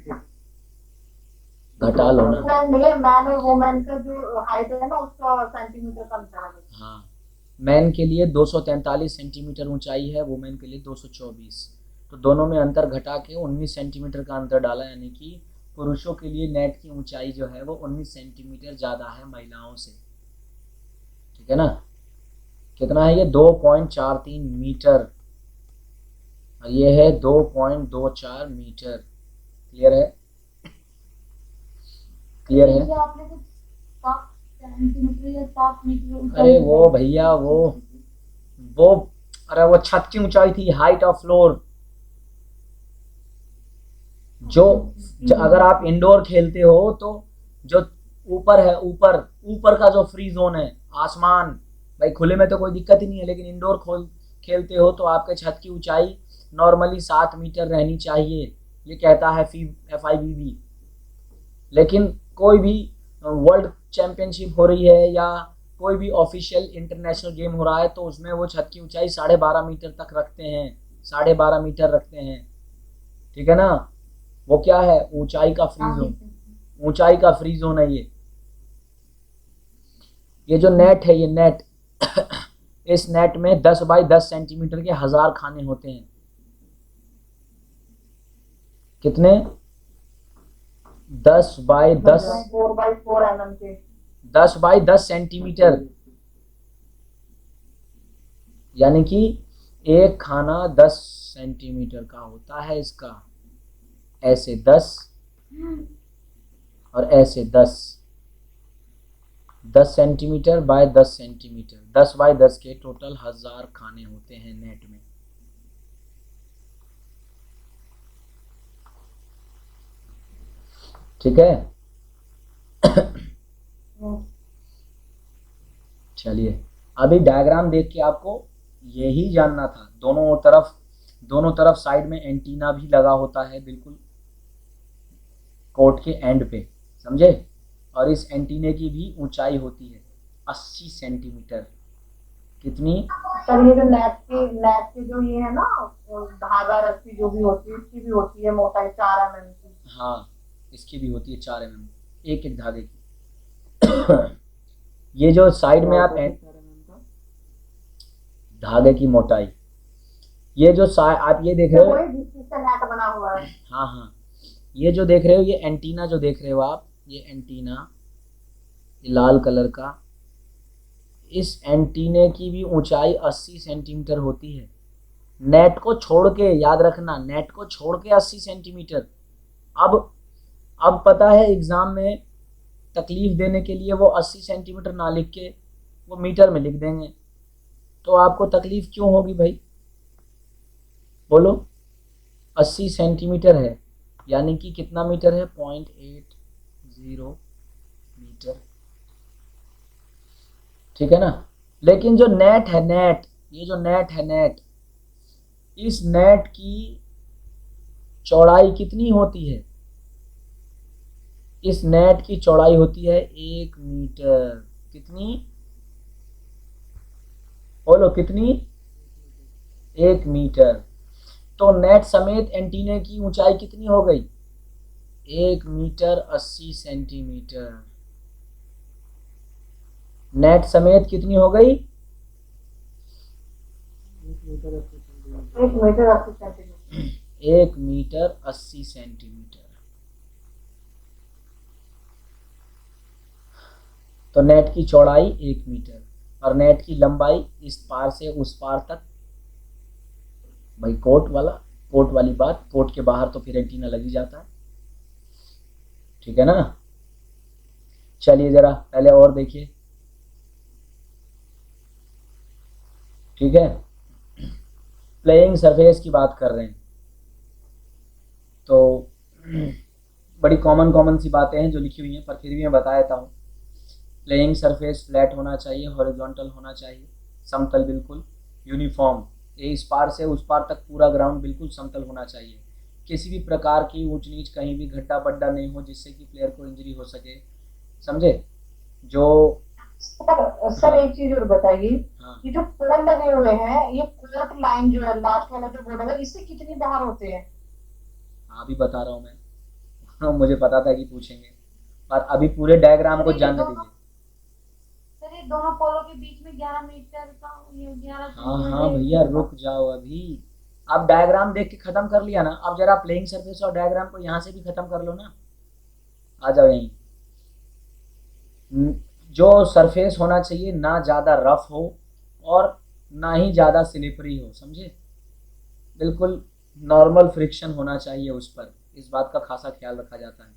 घटा लो ना। मैन और वुमेन का जो हाइट है ना उसका सेंटीमीटर का अंतर है। हाँ, मैन के लिए 243 सेंटीमीटर ऊंचाई है, वुमेन के लिए 224, तो दोनों में अंतर घटा के 19 सेंटीमीटर का अंतर डाला, यानी कि पुरुषों के लिए नेट की ऊंचाई जो है वो 19 सेंटीमीटर ज़्यादा है महिलाओं से। ठीक है ना, कितना है ये? 2.43 मीटर, और ये है 2.24 मीटर। क्लियर है? क्लियर है? आपने कुछ सेंटीमीटर या 7 मीटर अरे वो भैया वो अरे वो छत की ऊंचाई थी, हाइट ऑफ फ्लोर। अगर आप इंडोर खेलते हो तो जो ऊपर है, ऊपर का जो फ्री जोन है, आसमान, भाई खुले में तो कोई दिक्कत ही नहीं है, लेकिन इंडोर खेलते हो तो आपके छत की ऊंचाई नॉर्मली 7 मीटर रहनी चाहिए, ये कहता है FIVB। लेकिन कोई भी वर्ल्ड चैंपियनशिप हो रही है या कोई भी ऑफिशियल इंटरनेशनल गेम हो रहा है तो उसमें वो छत की ऊंचाई 12.5 मीटर तक रखते हैं, 12.5 मीटर रखते हैं, ठीक है ना। वो क्या है, ऊंचाई का फ्री जोन, ऊंचाई का फ्री जोन है ये जो नेट है, ये नेट इस नेट में 10 बाई 10 सेंटीमीटर के 1000 खाने होते हैं। कितने? 10 बाई 10, 4x4 mm के 10 बाई 10 सेंटीमीटर, यानी कि एक खाना 10 सेंटीमीटर का होता है इसका। ऐसे 10 और ऐसे 10 सेंटीमीटर बाय 10 सेंटीमीटर, 10 बाय 10 के टोटल 1000 खाने होते हैं नेट में। ठीक है। चलिए, अभी डायग्राम देख के आपको यही जानना था, दोनों तरफ साइड में एंटीना भी लगा होता है, बिल्कुल कोर्ट के एंड पे, समझे। और इस एंटीने की भी ऊंचाई होती है 80 सेंटीमीटर। कितनी? सर ये जो नेट के जो ये है ना धागा रस्सी जो भी होती है इसकी भी होती है मोटाई 4 mm की। हाँ, इसकी भी होती है 4 mm, एक एक धागे की। ये जो साइड में आप धागे की मोटाई, ये जो आप ये देख रहे हो, नेट बना हुआ है। हाँ हाँ, ये जो देख रहे हो, ये एंटीना जो देख रहे हो आप, ये एंटीना, ये लाल कलर का, इस एंटीने की भी ऊंचाई 80 सेंटीमीटर होती है। नेट को छोड़ के, याद रखना, नेट को छोड़ के 80 सेंटीमीटर। अब पता है एग्जाम में तकलीफ देने के लिए वो 80 सेंटीमीटर ना लिख के वो मीटर में लिख देंगे, तो आपको तकलीफ क्यों होगी भाई, बोलो। 80 सेंटीमीटर है, यानी कि कितना मीटर है? 0.80 मीटर, ठीक है ना। लेकिन जो नेट है, ये जो नेट है, इस नेट की चौड़ाई कितनी होती है? इस नेट की चौड़ाई होती है 1 मीटर। कितनी? बोलो कितनी? 1 मीटर। तो नेट समेत एंटीने की ऊंचाई कितनी हो गई? 1 मीटर 80 सेंटीमीटर। नेट समेत कितनी हो गई? 1 मीटर 80 सेंटीमीटर। 1 metre 80 centimetre. तो नेट की चौड़ाई 1 मीटर और नेट की लंबाई इस पार से उस पार तक, भाई कोर्ट वाली बात, कोर्ट के बाहर तो फिर एंटीना लग ही जाता है, ठीक है ना। चलिए जरा पहले और देखिए, ठीक है। प्लेइंग सरफेस की बात कर रहे हैं तो बड़ी कॉमन सी बातें हैं जो लिखी हुई हैं, पर फिर भी मैं बता देता हूँ। प्लेइंग सरफेस फ्लैट होना चाहिए, हॉरिजॉन्टल होना चाहिए, समतल, बिल्कुल यूनिफॉर्म, इस पार से उस पार तक पूरा ग्राउंड बिल्कुल समतल होना चाहिए। किसी भी प्रकार की ऊंच नीच, कहीं भी गड्ढा बड्ढा नहीं हो जिससे कि प्लेयर को इंजरी हो सके, समझे। जो सर एक चीज और बताइए, हाँ, ये जो पोल लगे हुए हैं, ये कोर्ट लाइन जो है लास्ट वाला जो बोर्ड है, इससे कितनी बाहर होते हैं? अभी बता रहा हूँ मैं। मुझे पता था कि पूछेंगे, पर अभी पूरे डायग्राम को जानने दीजिए। सर ये दोनों पोलों के बीच में 11 मीटर का, ये 11 हाँ भैया रुक जाओ, अभी अब डायग्राम देख के खत्म कर लिया ना, अब जरा प्लेइंग सरफेस और डायग्राम को यहाँ से भी खत्म कर लो ना, आ जाओ यहीं। जो सरफेस होना चाहिए ना ज़्यादा रफ हो और ना ही ज़्यादा स्लिपरी हो, समझे। बिल्कुल नॉर्मल फ्रिक्शन होना चाहिए उस पर, इस बात का खासा ख्याल रखा जाता है।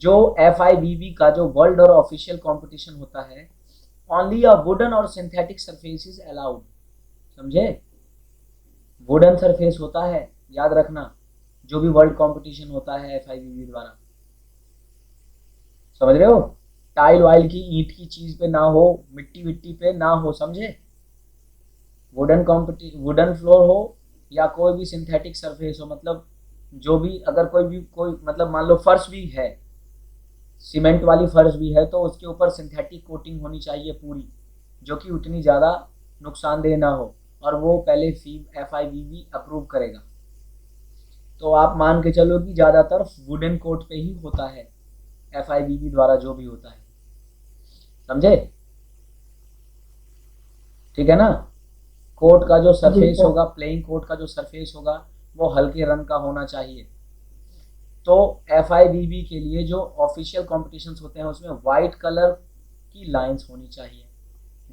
जो FIVB का जो वर्ल्ड और ऑफिशियल कंपटीशन होता है, ओनली अ वुडन और सिंथेटिक सरफेस इज अलाउड। समझे? वुडन सरफेस होता है, याद रखना, जो भी वर्ल्ड कंपटीशन होता है FIVB द्वारा। समझ रहे हो? टाइल वाइल की ईंट की चीज पे ना हो, मिट्टी विट्टी पे ना हो, समझे? वुडन फ्लोर हो या कोई भी सिंथेटिक सरफेस हो, मतलब जो भी, अगर कोई मतलब मान लो फर्श भी है, सीमेंट वाली फर्श भी है, तो उसके ऊपर सिंथेटिक कोटिंग होनी चाहिए पूरी, जो कि उतनी ज़्यादा नुकसानदेह ना हो, और वो पहले FIVB अप्रूव करेगा। तो आप मान के चलो कि ज़्यादातर वुडन कोट पे ही होता है FIVB द्वारा जो भी होता है। समझे? ठीक है ना? कोट का जो सरफेस होगा, प्लेइंग कोट का जो सरफेस होगा, वो हल्के रंग का होना चाहिए। तो FIVB के लिए जो ऑफिशियल कॉम्पिटिशन्स होते हैं उसमें वाइट कलर की लाइंस होनी चाहिए।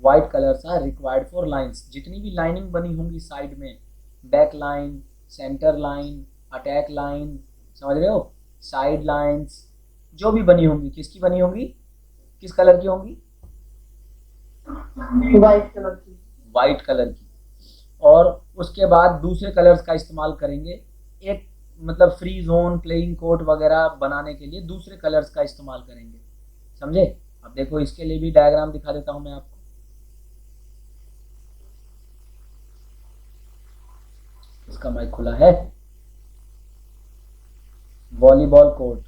White colours are required for lines. जितनी भी लाइनिंग बनी होंगी साइड में, back line, centre line, attack line, समझ रहे हो, साइड लाइंस जो भी बनी होंगी, किसकी बनी होंगी, किस कलर की होंगी? वाइट कलर की। वाइट कलर की। और उसके बाद दूसरे कलर्स का इस्तेमाल करेंगे, एक मतलब फ्री जोन, प्लेइंग कोट वगैरह बनाने के लिए दूसरे कलर्स का इस्तेमाल करेंगे। समझे? अब देखो, इसके लिए भी डायग्राम दिखा देता हूं मैं आपको। इसका माइक खुला है। वॉलीबॉल कोर्ट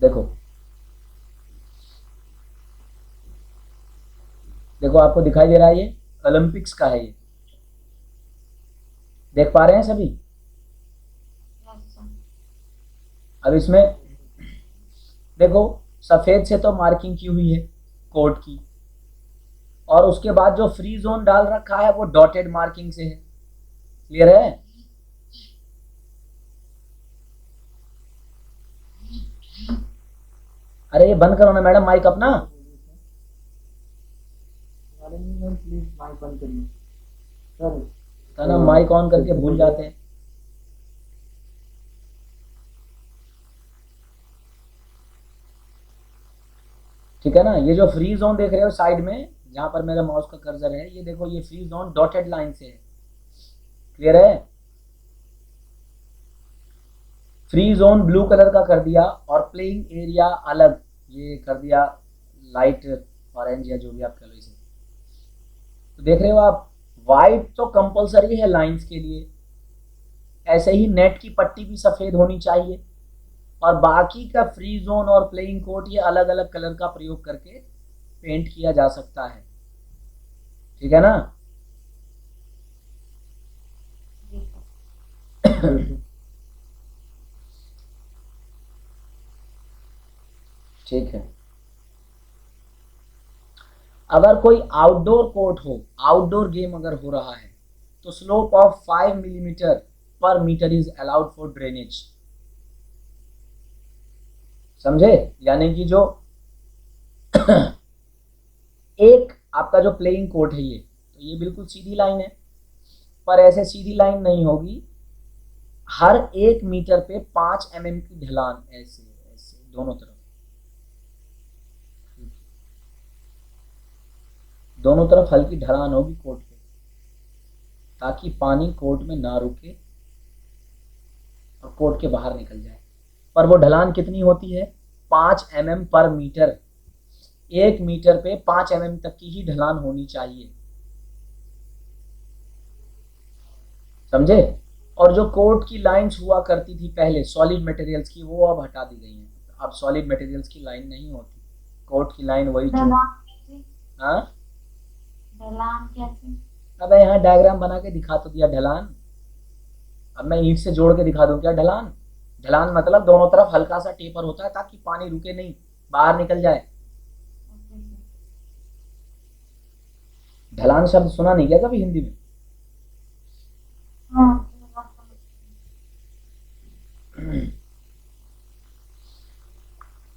देखो, देखो आपको दिखाई दे रहा है, ये ओलंपिक्स का है, ये देख पा रहे हैं सभी? अब इसमें देखो, सफेद से तो मार्किंग की हुई है कोर्ट की, और उसके बाद जो फ्री जोन डाल रखा है वो डॉटेड मार्किंग से है। क्लियर है? अरे ये बंद करो ना मैडम माइक अपना। प्लीज माइक बंद करिए सर। था ना, माइक ऑन करके भूल जाते हैं। ठीक है ना? ये जो फ्री जोन देख रहे हो साइड में, जहां पर मेरा माउस का कर्सर है, ये देखो, ये फ्री जोन डॉटेड लाइन से है। क्लियर है? फ्री जोन ब्लू कलर का कर दिया, और प्लेइंग एरिया अलग ये कर दिया, लाइट ऑरेंज या जो भी आप कह लो इसे। तो देख रहे हो आप, वाइट तो कंपलसरी है लाइंस के लिए, ऐसे ही नेट की पट्टी भी सफेद होनी चाहिए, और बाकी का फ्री जोन और प्लेइंग कोट ये अलग अलग कलर का प्रयोग करके पेंट किया जा सकता है। ठीक है ना? ठीक है। अगर कोई आउटडोर कोर्ट हो, आउटडोर गेम अगर हो रहा है, तो slope of 5 millimetre per metre is allowed for drainage. समझे? यानी कि जो एक आपका जो प्लेइंग कोर्ट है, ये तो ये बिल्कुल सीधी लाइन है, पर ऐसे सीधी लाइन नहीं होगी, हर 1 मीटर पे 5 mm की ढलान, ऐसे ऐसे दोनों तरफ, दोनों तरफ हल्की ढलान होगी कोर्ट पे, ताकि पानी कोर्ट में ना रुके और कोर्ट के बाहर निकल जाए। पर वो ढलान कितनी होती है? 5 mm पर मीटर। 1 मीटर पे 5 mm तक की ही ढलान होनी चाहिए। समझे? और जो कोर्ट की लाइंस हुआ करती थी पहले सॉलिड मटेरियल्स की, वो अब हटा दी गई हैं। अब सॉलिड मटेरियल्स की लाइन नहीं होती, कोर्ट की लाइन वही जो। हाँ, ढलान कैसे? अब यहाँ डायग्राम बना के दिखा तो दिया ढलान। अब मैं ईंट से जोड़ के दिखा दूं क्या ढलान? ढलान मतलब दोनों तरफ हल्का सा टेपर होता है, ताकि पानी रुके नहीं, बाहर निकल जाए। ढलान शब्द सुना नहीं क्या कभी हिंदी में?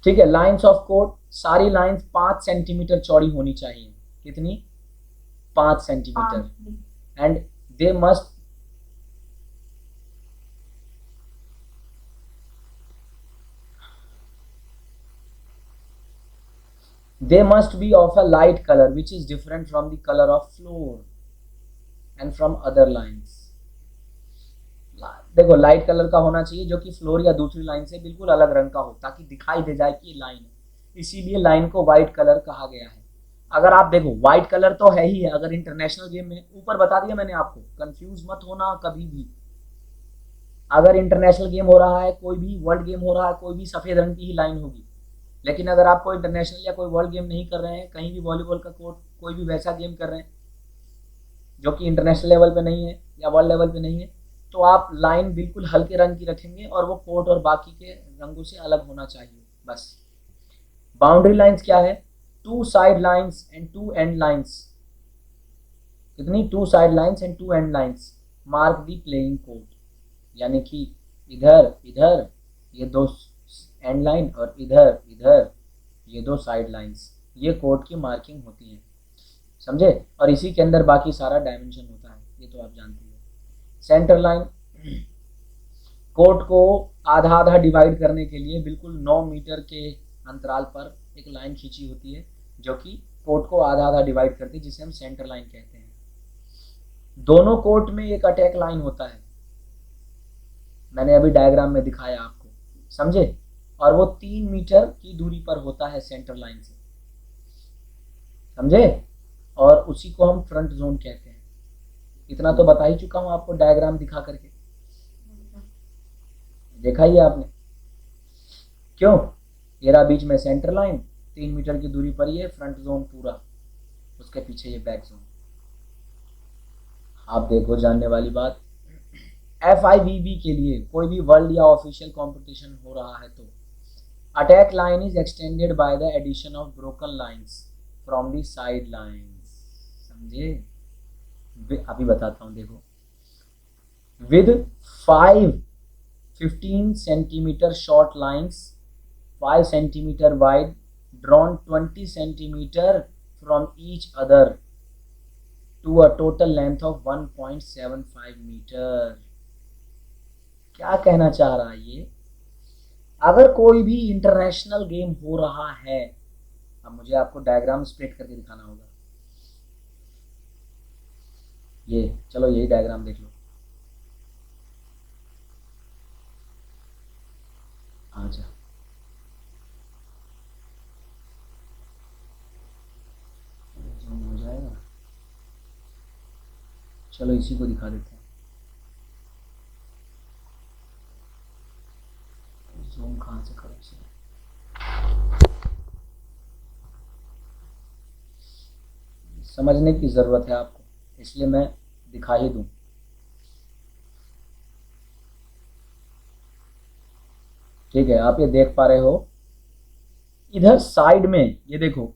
ठीक है। लाइंस ऑफ कोर्ट, सारी लाइंस 5 सेंटीमीटर चौड़ी होनी चाहिए। कितनी? 5 centimetre. And they must they must be of a light colour which is different from the colour of floor and from other lines. देखो लाइट कलर का होना चाहिए जो कि फ्लोर या दूसरी लाइन से बिल्कुल अलग रंग का हो, ताकि दिखाई दे जाए कि ये लाइन है, इसीलिए लाइन को व्हाइट कलर कहा गया है। अगर आप देखो व्हाइट कलर तो है ही है, अगर इंटरनेशनल गेम में, ऊपर बता दिया मैंने आपको, कंफ्यूज मत होना कभी भी। अगर इंटरनेशनल गेम हो रहा है, कोई भी वर्ल्ड गेम हो रहा है, कोई भी सफेद रंग की ही लाइन होगी। लेकिन अगर आप कोई इंटरनेशनल या कोई वर्ल्ड गेम नहीं कर रहे हैं, कहीं भी वॉलीबॉल का कोर्ट, कोई भी वैसा गेम कर रहे हैं जो कि इंटरनेशनल लेवल पे नहीं है या वर्ल्ड लेवल पे नहीं है, तो आप लाइन बिल्कुल हल्के रंग की रखेंगे और वो कोर्ट और बाकी के रंगों से अलग होना चाहिए बस। बाउंड्री लाइंस क्या है? 2 side lines and 2 and lines. कितनी? 2 side lines and 2 and lines mark the playing court, यानी कि इधर इधर ये 2 एंड लाइन और इधर इधर ये 2 साइड लाइंस, ये कोर्ट की मार्किंग होती है, समझे? और इसी के अंदर बाकी सारा डायमेंशन होता है, ये तो आप जानते हैं। सेंटर लाइन, कोर्ट को आधा आधा डिवाइड करने के लिए बिल्कुल 9 मीटर के अंतराल पर एक लाइन खींची होती है जो कि कोर्ट को आधा आधा डिवाइड करती है, जिसे हम सेंटर लाइन कहते हैं। दोनों कोर्ट में एक अटैक लाइन होता है, मैंने अभी डायग्राम में दिखाया आपको, समझे? और वो 3 मीटर की दूरी पर होता है सेंटर लाइन से, समझे? और उसी को हम फ्रंट जोन कहते हैं। इतना तो बता ही चुका हूं आपको डायग्राम दिखा करके, देखा ही आपने। क्यों? ये रहा बीच में सेंटर लाइन, 3 मीटर की दूरी पर ये फ्रंट जोन पूरा, उसके पीछे ये बैक जोन। आप देखो जानने वाली बात, FIVB के लिए कोई भी वर्ल्ड या ऑफिशियल कंपटीशन हो रहा है तो attack line is extended by the addition of broken lines from the side lines, समझे? अभी बताता हूं, देखो। With 15 centimetre short lines 5 centimetre wide drawn 20 centimetre from each other to a total length of 1.75 metre. क्या कहना चाह रहा है ये? अगर कोई भी इंटरनेशनल गेम हो रहा है, अब मुझे आपको डायग्राम स्प्लिट करके दिखाना होगा। ये चलो यही डायग्राम देख लो, अच्छा जूम हो जाएगा, चलो इसी को दिखा देते हैं। जूम कहाँ से करूँ इसे? समझने की जरूरत है आपको, इसलिए मैं दिखा ही दूं। ठीक है, आप ये देख पा रहे हो, इधर साइड में ये देखो,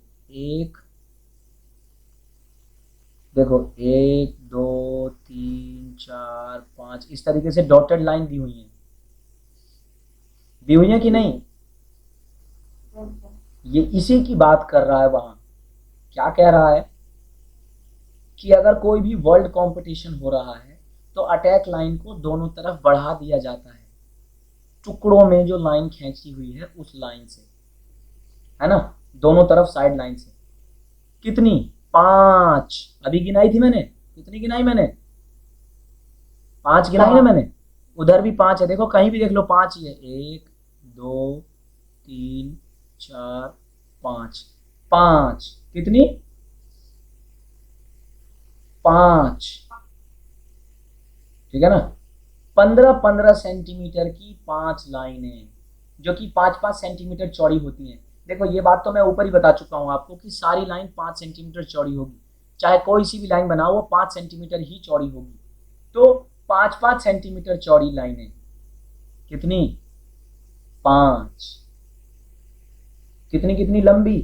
देखो 1 2 3 4 5 इस तरीके से डॉटेड लाइन दी हुई है कि नहीं? ये इसी की बात कर रहा है। वहां क्या कह रहा है कि अगर कोई भी वर्ल्ड कंपटीशन हो रहा है तो अटैक लाइन को दोनों तरफ बढ़ा दिया जाता है, टुकड़ों में जो लाइन खींची हुई है उस लाइन से, है ना, दोनों तरफ साइड लाइन से। कितनी? 5 अभी गिनाई थी मैंने। कितनी गिनाई मैंने? 5 गिनाई ना मैंने। उधर भी 5 है, देखो कहीं भी देख लो 5 ही है। 1 2 3 4 5 5 कितनी? 5, ठीक है ना। 15-15 सेंटीमीटर की 5 लाइनें जो कि 5-5 सेंटीमीटर चौड़ी होती हैं। देखो ये बात तो मैं ऊपर ही बता चुका हूं आपको कि सारी लाइन 5 सेंटीमीटर चौड़ी होगी, चाहे कोई सी भी लाइन बनाओ वो 5 सेंटीमीटर ही चौड़ी होगी। तो 5-5 सेंटीमीटर चौड़ी लाइनें कितनी? 5। कितनी कितनी लंबी?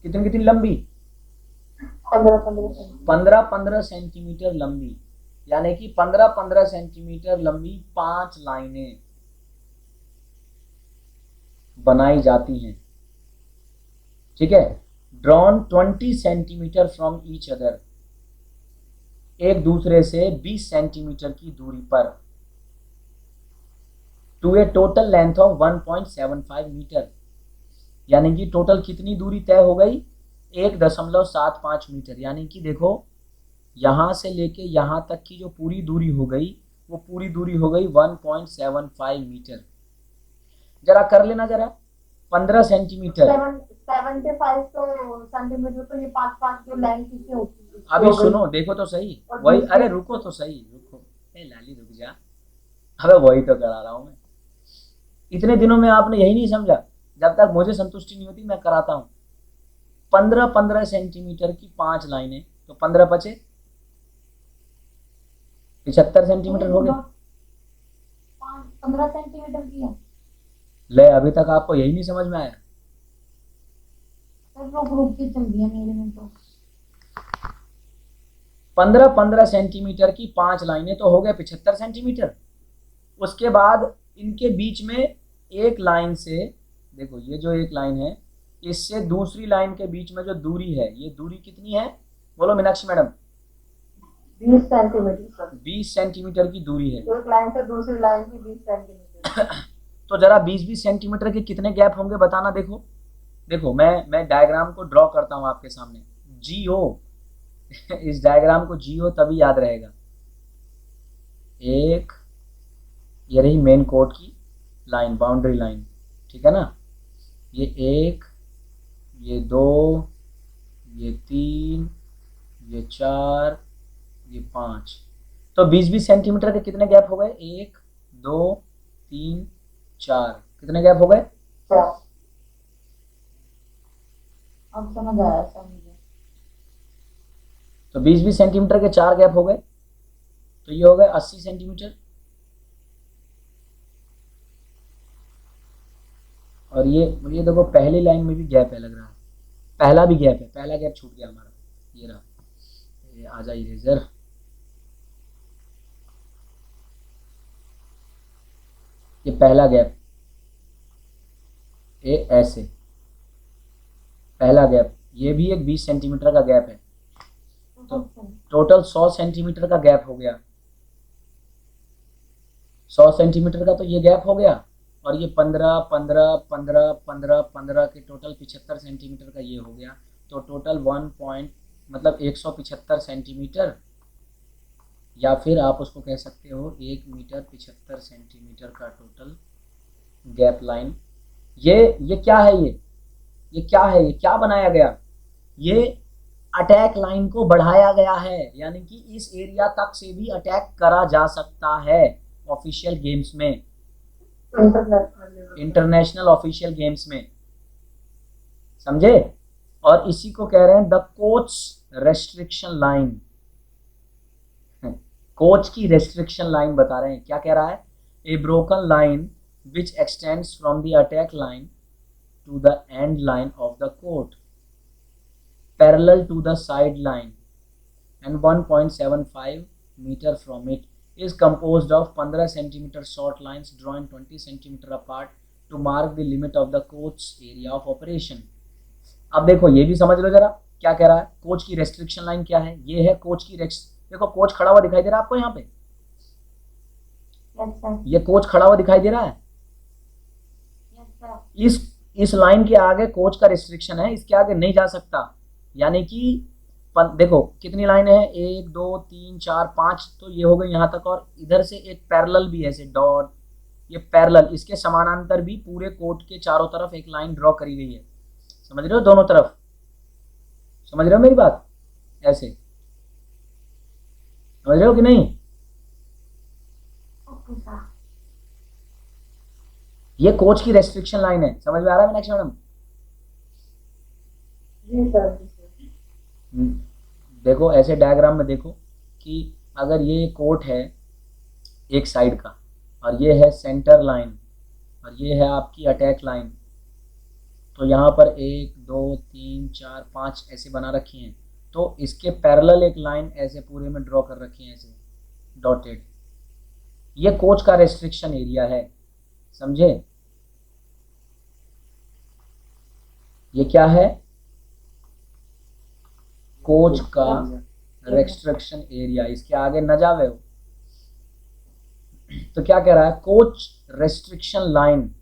कितनी कितनी लंबी? 15-15 सेंटीमीटर लंबी, यानी कि 15-15 सेंटीमीटर लंबी 5 लाइनें बनाई जाती हैं, ठीक है। Drawn 20 centimetre from each other, एक दूसरे से 20 सेंटीमीटर की दूरी पर, to a total length of 1.75 metre. यानी कि टोटल कितनी दूरी तय हो गई, 1.75 मीटर। यानी कि देखो यहाँ से लेके यहाँ तक की जो पूरी दूरी हो गई वो पूरी दूरी हो गई 1.75 मीटर। जरा कर लेना जरा, 15 सेंटीमीटर। 75 तो सेंटीमीटर, तो ये 5 जो लेंथ की होती है अभी सुनो, देखो तो सही, और वही, दूसरे- अरे रुको तो सही, रुको, ए लाली रुक जा, अबे वही तो करा रहा हूँ मैं। इतने दिनों में आपने यही नहीं समझा, जब तक मुझे संतुष्टि नहीं होती मैं कराता हूँ। 15-15 सेंटीमीटर की 5 लाइनें, तो 15 बचे 75 सेंटीमीटर हो गए। 15 सेंटीमीटर की है। ले, अभी तक आपको यही नहीं समझ में आया? सर रुक रुक के चल दिया मेरे में तो। 15-15 सेंटीमीटर की 5 लाइनें तो हो गए 75 सेंटीमीटर। उसके बाद इनके बीच में एक लाइन से, देखो ये जो एक लाइन है, इससे दूसरी लाइन के बीच में जो दूरी है, ये दूरी कितनी है, बोलो Meenakshi madam? 20 centimetre sir. 20 centimetre की दूरी है। एक लाइन से दूसरी लाइन की 20 सेंटीमीटर। तो जरा 20-20 सेंटीमीटर के कितने गैप होंगे बताना। देखो देखो, मैं डायग्राम को ड्रॉ करता हूँ आपके सामने, जीओ इस डायग्राम को जीओ तभी याद रहेगा। एक, ये रही मेन कोड की लाइन, बाउंड्री लाइन, ठीक है ना, ये 1, ये 2, ये 3, ये 4, ये 5। तो 20-20 सेंटीमीटर के कितने गैप हो गए, 1, 2, 3, 4, कितने गैप हो गए? अब समझ आया सर मुझे। तो 20-20 सेंटीमीटर के 4 गैप हो गए, तो ये हो गए 80 सेंटीमीटर। और ये देखो पहली लाइन में भी गैप है, लग रहा है पहला भी गैप है, पहला गैप छूट गया हमारा, ये रहा, ये आ जा इरेजर। ये पहला गैप, ये ऐसे पहला गैप, ये भी एक 20 सेंटीमीटर का गैप है। तो टोटल 100 सेंटीमीटर का गैप हो गया। 100 सेंटीमीटर का तो ये गैप हो गया, और ये 15, 15, 15, 15, 15 के टोटल 75 सेंटीमीटर का ये हो गया। तो टोटल 175 सेंटीमीटर, या फिर आप उसको कह सकते हो 1 मीटर 75 सेंटीमीटर का टोटल गैप लाइन। ये क्या है, ये क्या है, ये क्या बनाया गया, ये अटैक लाइन को बढ़ाया गया है, यानी कि इस एरिया तक से भी अटैक करा जा सकता है ऑफिशियल गेम्स में, इंटरनेशनल ऑफिशियल गेम्स में, समझे? और इसी को कह रहे हैं the coach restriction line. Coach की रेस्ट्रिक्शन लाइन बता रहे हैं, क्या कह रहा है, a broken line which extends from the attack line to the end line of the court, parallel to the side line and 1.75 meter from it, is composed of 15 centimeter short lines drawn 20 centimeter apart to mark the limit of the coach's area of operation। अब देखो ये भी समझ लो जरा, क्या कह रहा है, कोच की रेस्ट्रिक्शन लाइन क्या है, ये है कोच की देखो कोच खड़ा हुआ दिखाई दे रहा है आपको यहाँ पे, ये कोच खड़ा हुआ दिखाई दे रहा है, इस लाइन के आगे कोच का रिस्ट्रिक्शन है, इसके आगे नहीं जा सकता। यानी कि देखो कितनी लाइन है, 1, 2, 3, 4, 5, तो ये हो गई यहाँ तक, और इधर से एक पैरेलल भी है ऐसे डॉट, ये पैरेलल, इसके समानांतर भी पूरे कोर्ट के चारों तरफ एक लाइन ड्रॉ करी गई है, समझ रहे हो, दोनों तरफ, समझ रहे हो मेरी बात, ऐसे समझ रहे हो कि नहीं? ये कोच की रेस्ट्रिक्शन लाइन है, समझ में आ रहा है मीनाक्षी मैडम? जी सर। देखो ऐसे डायग्राम में देखो कि अगर ये कोर्ट है एक साइड का, और ये है सेंटर लाइन, और ये है आपकी अटैक लाइन, तो यहाँ पर 1, 2, 3, 4, 5 ऐसे बना रखी हैं, तो इसके पैरेलल एक लाइन ऐसे पूरे में ड्रॉ कर रखी है ऐसे डॉटेड, ये कोच का रेस्ट्रिक्शन एरिया है, समझे? ये क्या है, कोच का रेस्ट्रिक्शन एरिया, इसके आगे न जावे हो। तो क्या कह रहा है, कोच रेस्ट्रिक्शन लाइन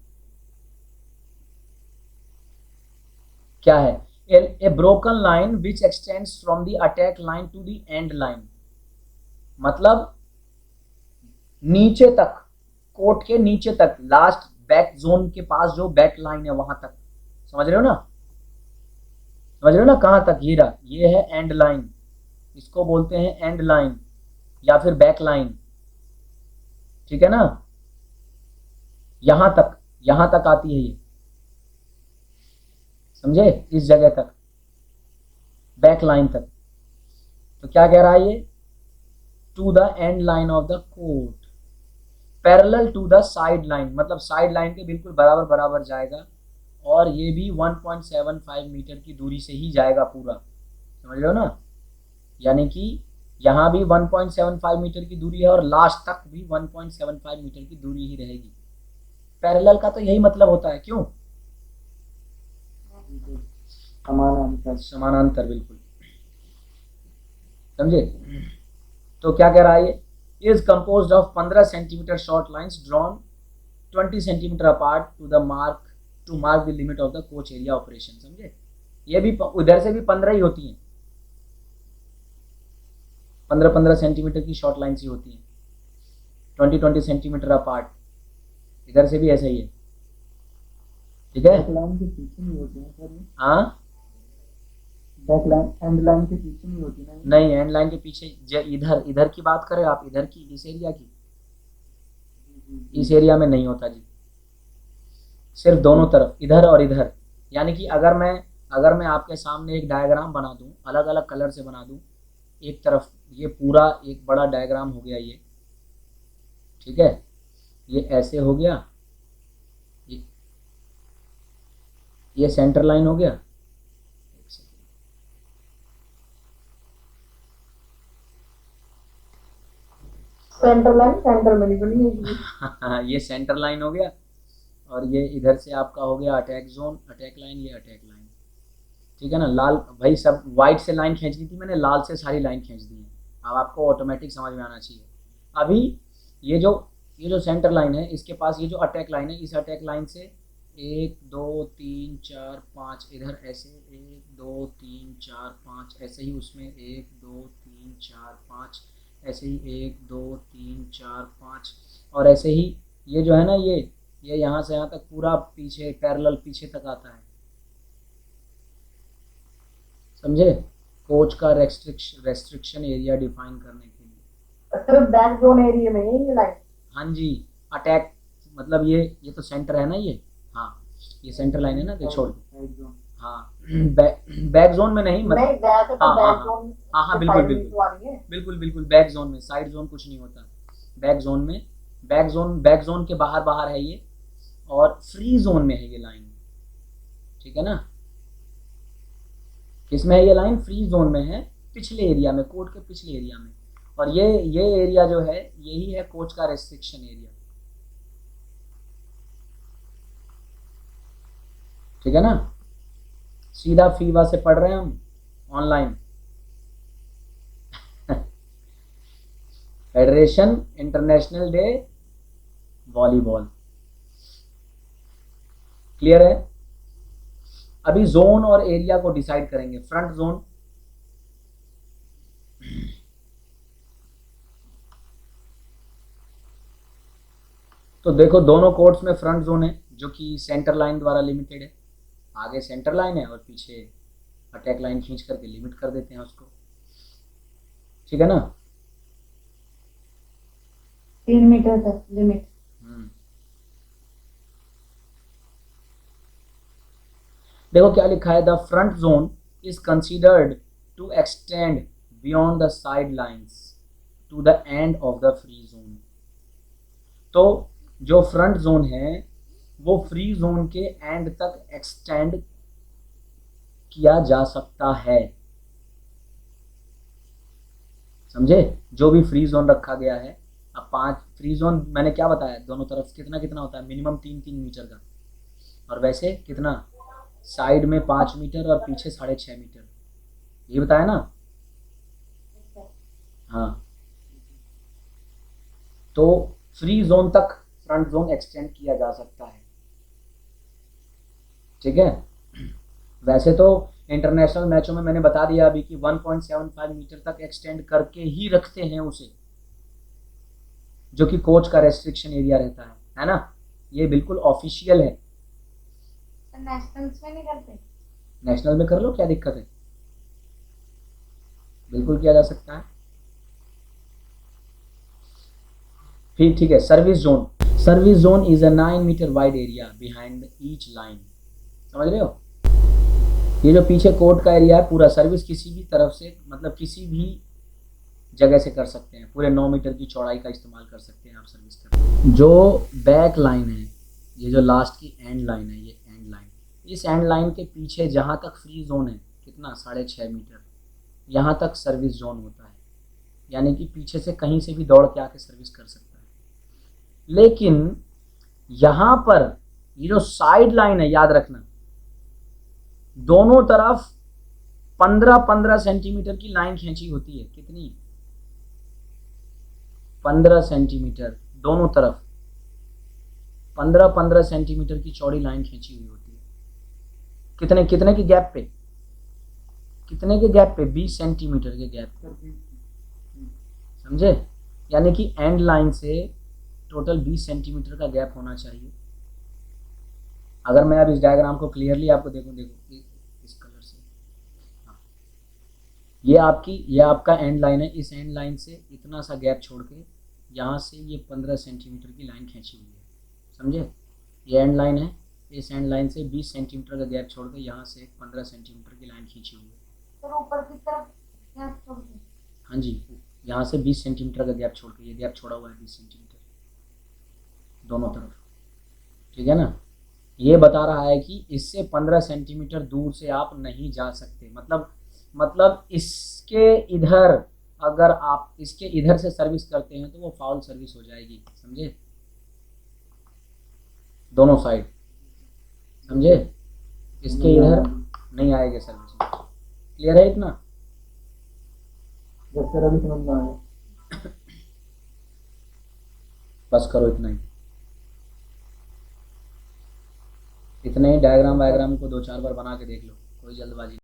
क्या है? A broken line which extends from the attack line to the end line, मतलब नीचे तक, कोर्ट के नीचे तक, लास्ट बैक जोन के पास जो बैक लाइन है वहां तक, समझ रहे हो ना? समझ रहे हो ना कहां तक? ये रहा, ये है एंड लाइन, इसको बोलते हैं एंड लाइन या फिर बैक लाइन, ठीक है ना? यहां तक आती है ये, समझे? इस जगह तक, बैक लाइन तक। तो क्या कह रहा है ये? To the end line of the court parallel to the side line, मतलब साइड लाइन के बिल्कुल बराबर बराबर जाएगा, और ये भी 1.75 मीटर की दूरी से ही जाएगा पूरा, समझ रहे हो ना? यानी कि यहाँ भी 1.75 मीटर की दूरी है और लास्ट तक भी 1.75 मीटर की दूरी ही रहेगी। पैरेलल का तो यही मतलब होता है, क्यों? समानांतर। समानांतर, बिल्कुल, समझे? तो क्या कह रहा है ये? Is composed of 15 centimetre short lines drawn 20 centimetre apart to mark the limit of the coach area operation, समझे? ये भी उधर से भी 15 ही होती हैं, 15-15 सेंटीमीटर की शॉर्ट लाइन्स ही होती हैं, 20-20 सेंटीमीटर अपार्ट, इधर से भी ऐसा ही है, ठीक है? बैक लाइन के पीछे नहीं होती है सर ये? हाँ, बैक लाइन एंड लाइन के पीछे नहीं होती ना ये? नहीं, एंड लाइन के पीछे, इधर इधर की बात करें आप, इधर की, इस एरिया की, इस एरिया में नहीं होता जी, सिर्फ दोनों तरफ, इधर और इधर। यानी कि अगर मैं आपके सामने एक डायग्राम बना दूं, अलग अलग कलर से बना दूं, एक तरफ ये पूरा एक बड़ा डायग्राम हो गया ये, ठीक है? ये ऐसे हो गया, ये सेंटर लाइन हो गया, सेंटर लाइन सेंटर में नहीं बनी होगी। ये सेंटर लाइन हो गया, और ये इधर से आपका हो गया अटैक जोन, अटैक लाइन, ये अटैक लाइन, ठीक है ना? लाल भाई, सब वाइट से लाइन खींच दी थी मैंने, लाल से सारी लाइन खींच दी है, अब आपको ऑटोमेटिक समझ में आना चाहिए। अभी ये जो सेंटर लाइन है, इसके पास ये जो अटैक लाइन है, इस अटैक लाइन से 1 2 3 4 5 इधर ऐसे 1 2 3 4 5 ऐसे ही, उसमें 1 2 3 4 5 ऐसे ही 1 2 3 4 5, और ऐसे ही ये जो है ना, ये यहाँ से यहाँ तक पूरा पीछे पैरेलल पीछे तक आता है, समझे? कोच का रेस्ट्रिक्शन एरिया डिफाइन करने के लिए। सिर्फ बैक जोन एरिया में ही ये लाइन। हाँ जी, अटैक मतलब ये तो सेंटर है ना, ये, हाँ ये सेंटर लाइन है ना, तो छोड़ दो। Side zone. हाँ, बैक जोन में नहीं, मतलब नहीं, बैक तो हाँ, हाँ, बैक जोन। हाँ, बिल्कुल बिल्कुल बिल्कुल बिल्कुल, बैक जोन में, साइड जोन कुछ नहीं होता, बैक जोन में, बैक जोन के बाहर बाहर है ये, और फ्री जोन में है ये लाइन, ठीक है ना? किसमें है ये लाइन? फ्री जोन में है, पिछले एरिया में, कोर्ट के पिछले एरिया में, और ये एरिया जो है, यही है कोच का रेस्ट्रिक्शन एरिया, ठीक है ना? सीधा फीवा से पढ़ रहे हैं हम online. Federation international day volleyball, clear है? अभी जोन और एरिया को डिसाइड करेंगे। फ्रंट जोन, तो देखो दोनों कोर्ट्स में फ्रंट जोन है, जो कि सेंटर लाइन द्वारा लिमिटेड है, आगे सेंटर लाइन है और पीछे अटैक लाइन खींच करके लिमिट कर देते हैं उसको, ठीक है ना? 3 मीटर तक लिमिट। देखो क्या लिखा है, the front zone is considered to extend beyond the side lines to the end of the free zone. तो जो फ्रंट जोन है वो फ्री जोन के एंड तक एक्सटेंड किया जा सकता है, समझे? जो भी फ्री जोन रखा गया है, अब 5 फ्री जोन मैंने क्या बताया, दोनों तरफ कितना कितना होता है, मिनिमम 3-3 मीटर का, और वैसे कितना, साइड में 5 मीटर और पीछे 6.5 मीटर, ये बताया ना? हाँ, तो फ्री जोन तक फ्रंट जोन एक्सटेंड किया जा सकता है, ठीक है? वैसे तो इंटरनेशनल मैचों में मैंने बता दिया अभी कि 1.75 मीटर तक एक्सटेंड करके ही रखते हैं उसे, जो कि कोच का रेस्ट्रिक्शन एरिया रहता है ना। ये बिल्कुल ऑफिशियल है। सर नेशनल्स में नहीं करते? नेशनल में कर लो, क्या दिक्कत है, बिल्कुल किया जा सकता है। फिर ठीक है, service zone. Service zone is a 9 metre wide area behind each line. समझ रहे हो, ये जो पीछे कोर्ट का एरिया है पूरा, सर्विस किसी भी तरफ से, मतलब किसी भी जगह से कर सकते हैं, पूरे 9 मीटर की चौड़ाई का इस्तेमाल कर सकते हैं आप सर्विस कर। जो बैक लाइन है, ये जो लास्ट की एंड लाइन है, ये एंड लाइन, इस एंड लाइन के पीछे जहाँ तक फ्री जोन है, कितना 6.5 मीटर, यहाँ तक सर्विस जोन होता है। यानी कि पीछे से कहीं से भी दौड़ के आके सर्विस कर सकता है। लेकिन यहाँ पर ये जो साइड लाइन है, याद रखना, दोनों तरफ 15-15 सेंटीमीटर की लाइन खींची होती है। कितनी? 15 सेंटीमीटर दोनों तरफ, 15-15 सेंटीमीटर की चौड़ी लाइन खींची हुई होती है। कितने कितने के गैप पे? कितने के गैप पे? 20 सेंटीमीटर के गैप पे, समझे? यानी कि एंड लाइन से टोटल 20 सेंटीमीटर का गैप होना चाहिए। अगर मैं अब इस डायग्राम को क्लियरली आपको देखो इस कलर से, हाँ, ये आपका एंड लाइन है। इस एंड लाइन से इतना सा गैप छोड़ के यहाँ से ये 15 सेंटीमीटर की लाइन खींची हुई है, समझे? ये एंड लाइन है, इस एंड लाइन से 20 सेंटीमीटर का गैप छोड़ के यहाँ से 15 सेंटीमीटर की लाइन खींची हुई है। सर ऊपर की तरफ गैप छोड़ के? हाँ जी, यहाँ से 20 सेंटीमीटर का गैप छोड़ के, ये गैप छोड़ा हुआ है 20 सेंटीमीटर दोनों तरफ, ठीक है ना। ये बता रहा है कि इससे 15 सेंटीमीटर दूर से आप नहीं जा सकते। मतलब इसके इधर, अगर आप इसके इधर से सर्विस करते हैं तो वो फाउल सर्विस हो जाएगी, समझे? दोनों साइड, समझे? इसके इधर नहीं आएगी सर्विस। क्लियर है इतना? जैसे अभी समझ में आया। बस करो इतना ही, इतने ही। डायग्राम वायग्राम को 2-4 बार बना के देख लो, कोई जल्दबाजी नहीं।